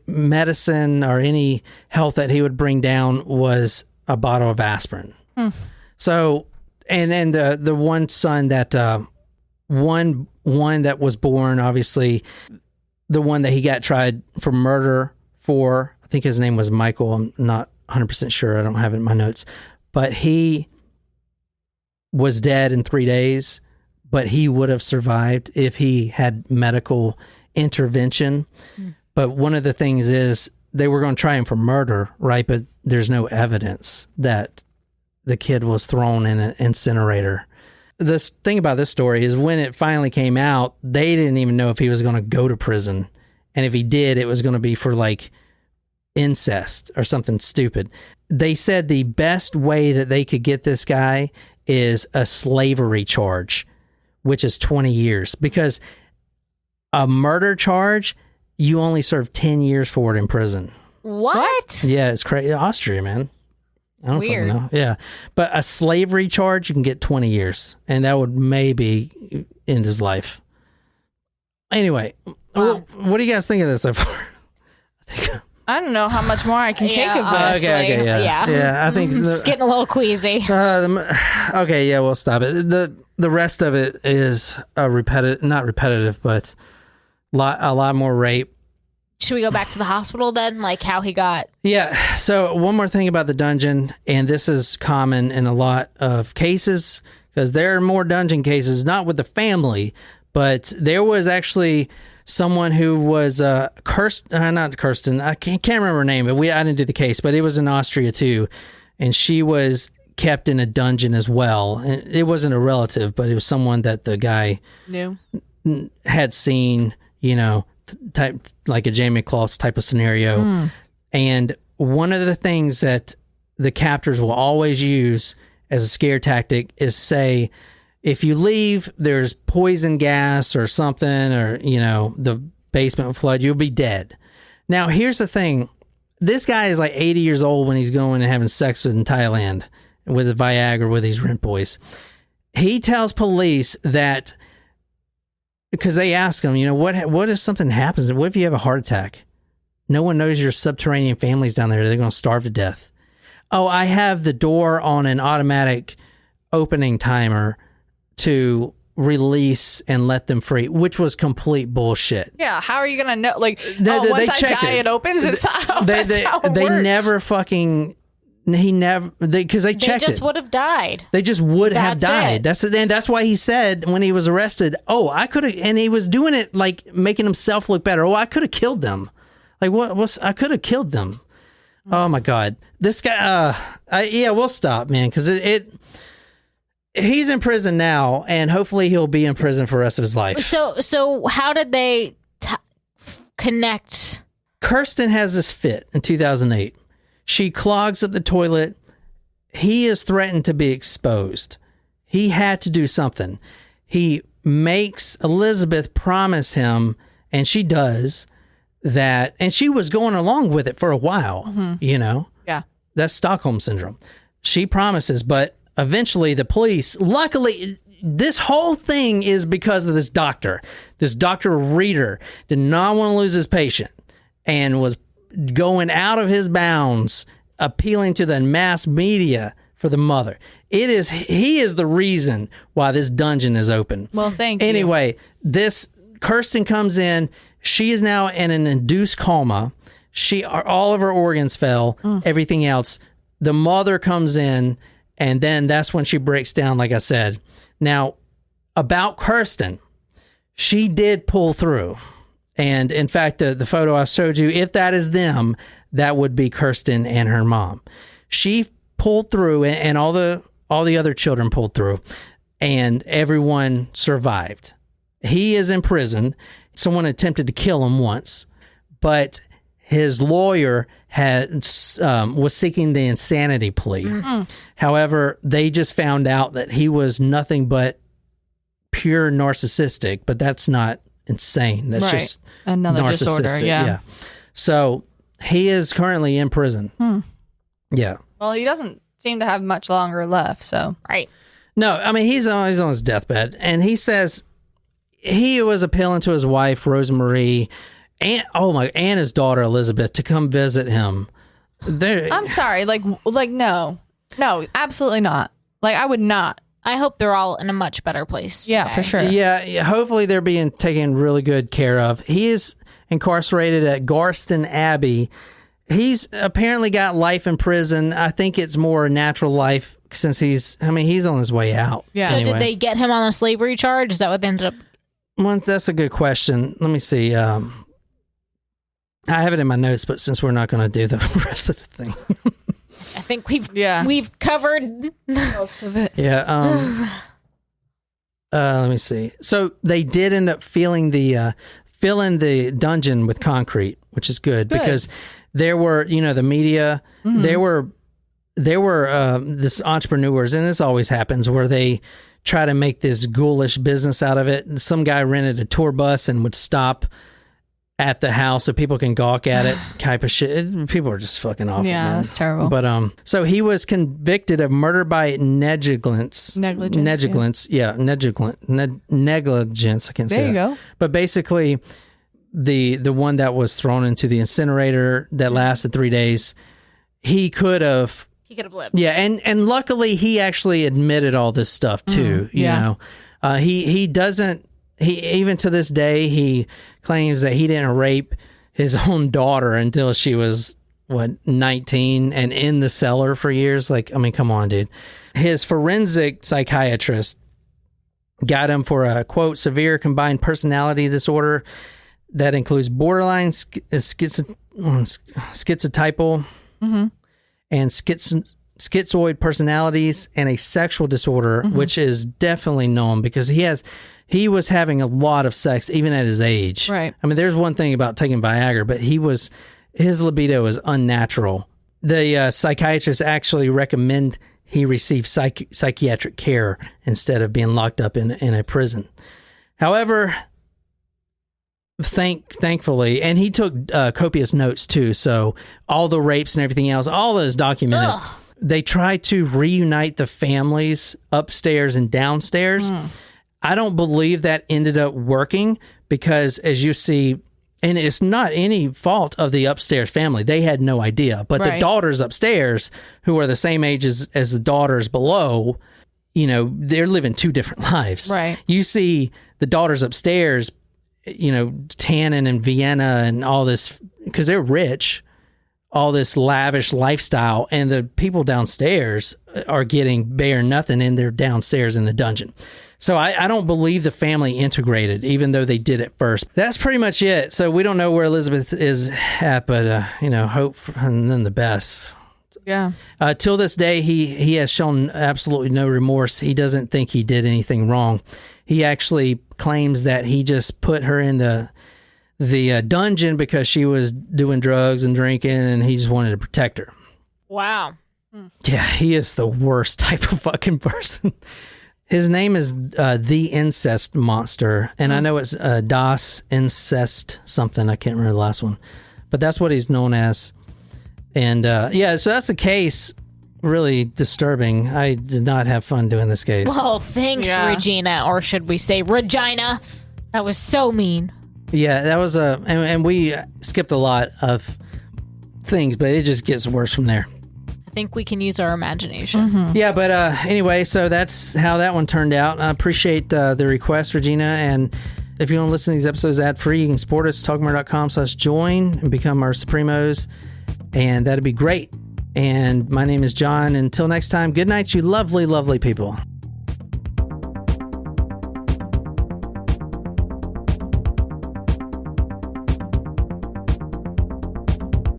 medicine or any health that he would bring down was a bottle of aspirin. So, and the one son that, one that was born, obviously, the one that he got tried for murder for, I think his name was Michael. I'm not 100% sure. I don't have it in my notes. But he was dead in 3 days, but he would have survived if he had medical intervention. But one of the things is they were going to try him for murder, right? But there's no evidence that the kid was thrown in an incinerator. The thing about this story is when it finally came out, they didn't even know if he was going to go to prison. And if he did, it was going to be for like incest or something stupid. They said the best way that they could get this guy is a slavery charge, which is 20 years. Because a murder charge, you only serve 10 years for it in prison. What? Yeah, it's crazy. Austria, man. I don't Weird. fucking know. Yeah. But a slavery charge, you can get 20 years. And that would maybe end his life. Anyway, Wow. what do you guys think of this so far? I don't know how much more I can take of this. Okay, yeah. Yeah, I think... It's getting a little queasy. Okay, yeah, we'll stop it. The rest of it is not repetitive, but a lot more rape. Should we go back to the hospital then? Like how he got... Yeah. So one more thing about the dungeon, and this is common in a lot of cases, because there are more dungeon cases, not with the family, but there was actually someone who was not Kirsten, I can't remember her name, but I didn't do the case, but it was in Austria too, and she was kept in a dungeon as well. And it wasn't a relative, but it was someone that the guy had seen, type like a Jamie Claus type of scenario. And one of the things that the captors will always use as a scare tactic is say, if you leave, there's poison gas or something, or, the basement will flood, you'll be dead. Now, here's the thing. This guy is like 80 years old when he's going and having sex in Thailand with a Viagra with these rent boys. He tells police that, because they ask him, what if something happens? What if you have a heart attack? No one knows your subterranean family's down there. They're going to starve to death. Oh, I have the door on an automatic opening timer to release and let them free, which was complete bullshit. Yeah, how are you going to know? Like, once I die, it opens. It's how it they works. never fucking... because they checked it. They just would have died. They just would have died. It. That's why he said when he was arrested, I could have, and he was doing it like making himself look better. I could have killed them. Like I could have killed them. Oh my God. This guy, we'll stop, man. Cause he's in prison now and hopefully he'll be in prison for the rest of his life. So how did they connect? Kirsten has this fit in 2008. She clogs up the toilet. He is threatened to be exposed. He had to do something. he makes Elizabeth promise him, and she does that, and she was going along with it for a while, you know? Yeah. That's Stockholm Syndrome. She promises, but eventually the police, luckily, this whole thing is because of this doctor. This Dr. Reeder did not want to lose his patient and was going out of his bounds, appealing to the mass media for the mother. He is the reason why this dungeon is open. Well, thank you. Anyway, this Kirsten comes in. She is now in an induced coma. All of her organs fell, everything else. The mother comes in, and then that's when she breaks down, like I said. Now, about Kirsten, she did pull through. And in fact, the photo I showed you, if that is them, that would be Kirsten and her mom. She pulled through, and all the other children pulled through, and everyone survived. He is in prison. Someone attempted to kill him once, but his lawyer was seeking the insanity plea. However, they just found out that he was nothing but pure narcissistic, but that's not insane. That's just another narcissistic. disorder. Yeah. So he is currently in prison. Yeah. Well, he doesn't seem to have much longer left, so. Right. No, I mean, he's on his deathbed, and he says he was appealing to his wife, Rosemarie, and his daughter, Elizabeth, to come visit him. I'm sorry, no, absolutely not. Like, I would not. I hope they're all in a much better place. Yeah, today. for sure. Yeah, hopefully they're being taken really good care of. He is incarcerated at Garston Abbey. He's apparently got life in prison. I think it's more natural life since he's on his way out. Yeah. So Anyway. did they get him on a slavery charge? Is that what they ended up? Well, that's a good question. Let me see. I have it in my notes, but since we're not going to do the rest of the thing. I think we've covered Most of it. Yeah. Let me see. So they did end up filling the dungeon with concrete, which is good. Because there were, the media, there were this entrepreneurs, and this always happens, where they try to make this ghoulish business out of it. Some guy rented a tour bus and would stop at the house so people can gawk at it, type of shit. People are just fucking awful. Yeah, man. that's terrible. But so he was convicted of murder by negligence. Negligence. I can't say There you that. go. But basically, the one that was thrown into the incinerator that lasted 3 days, he could have lived. Yeah, and luckily he actually admitted all this stuff too. You know, he doesn't. He even to this day he claims that he didn't rape his own daughter until she was 19 and in the cellar for years. Like, I mean, come on, dude. His forensic psychiatrist got him for a quote severe combined personality disorder that includes borderline schizotypal and schizoid personalities and a sexual disorder, which is definitely known because he was having a lot of sex even at his age. Right. I mean, there's one thing about taking Viagra, but his libido was unnatural. The psychiatrists actually recommend he receive psychiatric care instead of being locked up in a prison. However, thankfully, and he took copious notes too, so all the rapes and everything else, all is documented. Ugh. They tried to reunite the families upstairs and downstairs. I don't believe that ended up working because, as you see, and it's not any fault of the upstairs family. They had no idea. But the daughters upstairs, who are the same age as the daughters below, they're living two different lives. Right. You see the daughters upstairs, tanning in Vienna and all this, because they're rich, all this lavish lifestyle, and the people downstairs are getting bare nothing, and they're downstairs in the dungeon. So I don't believe the family integrated, even though they did at first. That's pretty much it. So we don't know where Elizabeth is at, but, hope and then the best. Yeah. Till this day, he has shown absolutely no remorse. He doesn't think he did anything wrong. He actually claims that he just put her in the dungeon because she was doing drugs and drinking, and he just wanted to protect her. Wow. Yeah, he is the worst type of fucking person. His name is the Incest Monster, and I know it's Das Incest something. I can't remember the last one, but that's what he's known as. And so that's the case. Really disturbing. I did not have fun doing this case. Well, thanks, Regina, or should we say Regina? That was so mean. Yeah, that was and we skipped a lot of things, but it just gets worse from there. I think we can use our imagination. Mm-hmm. Yeah, but anyway, so that's how that one turned out. I appreciate the request, Regina, and if you want to listen to these episodes ad-free, you can support us, talkmurder.com/join and become our Supremos, and that'd be great. And my name is John. Until next time, good night, you lovely, lovely people.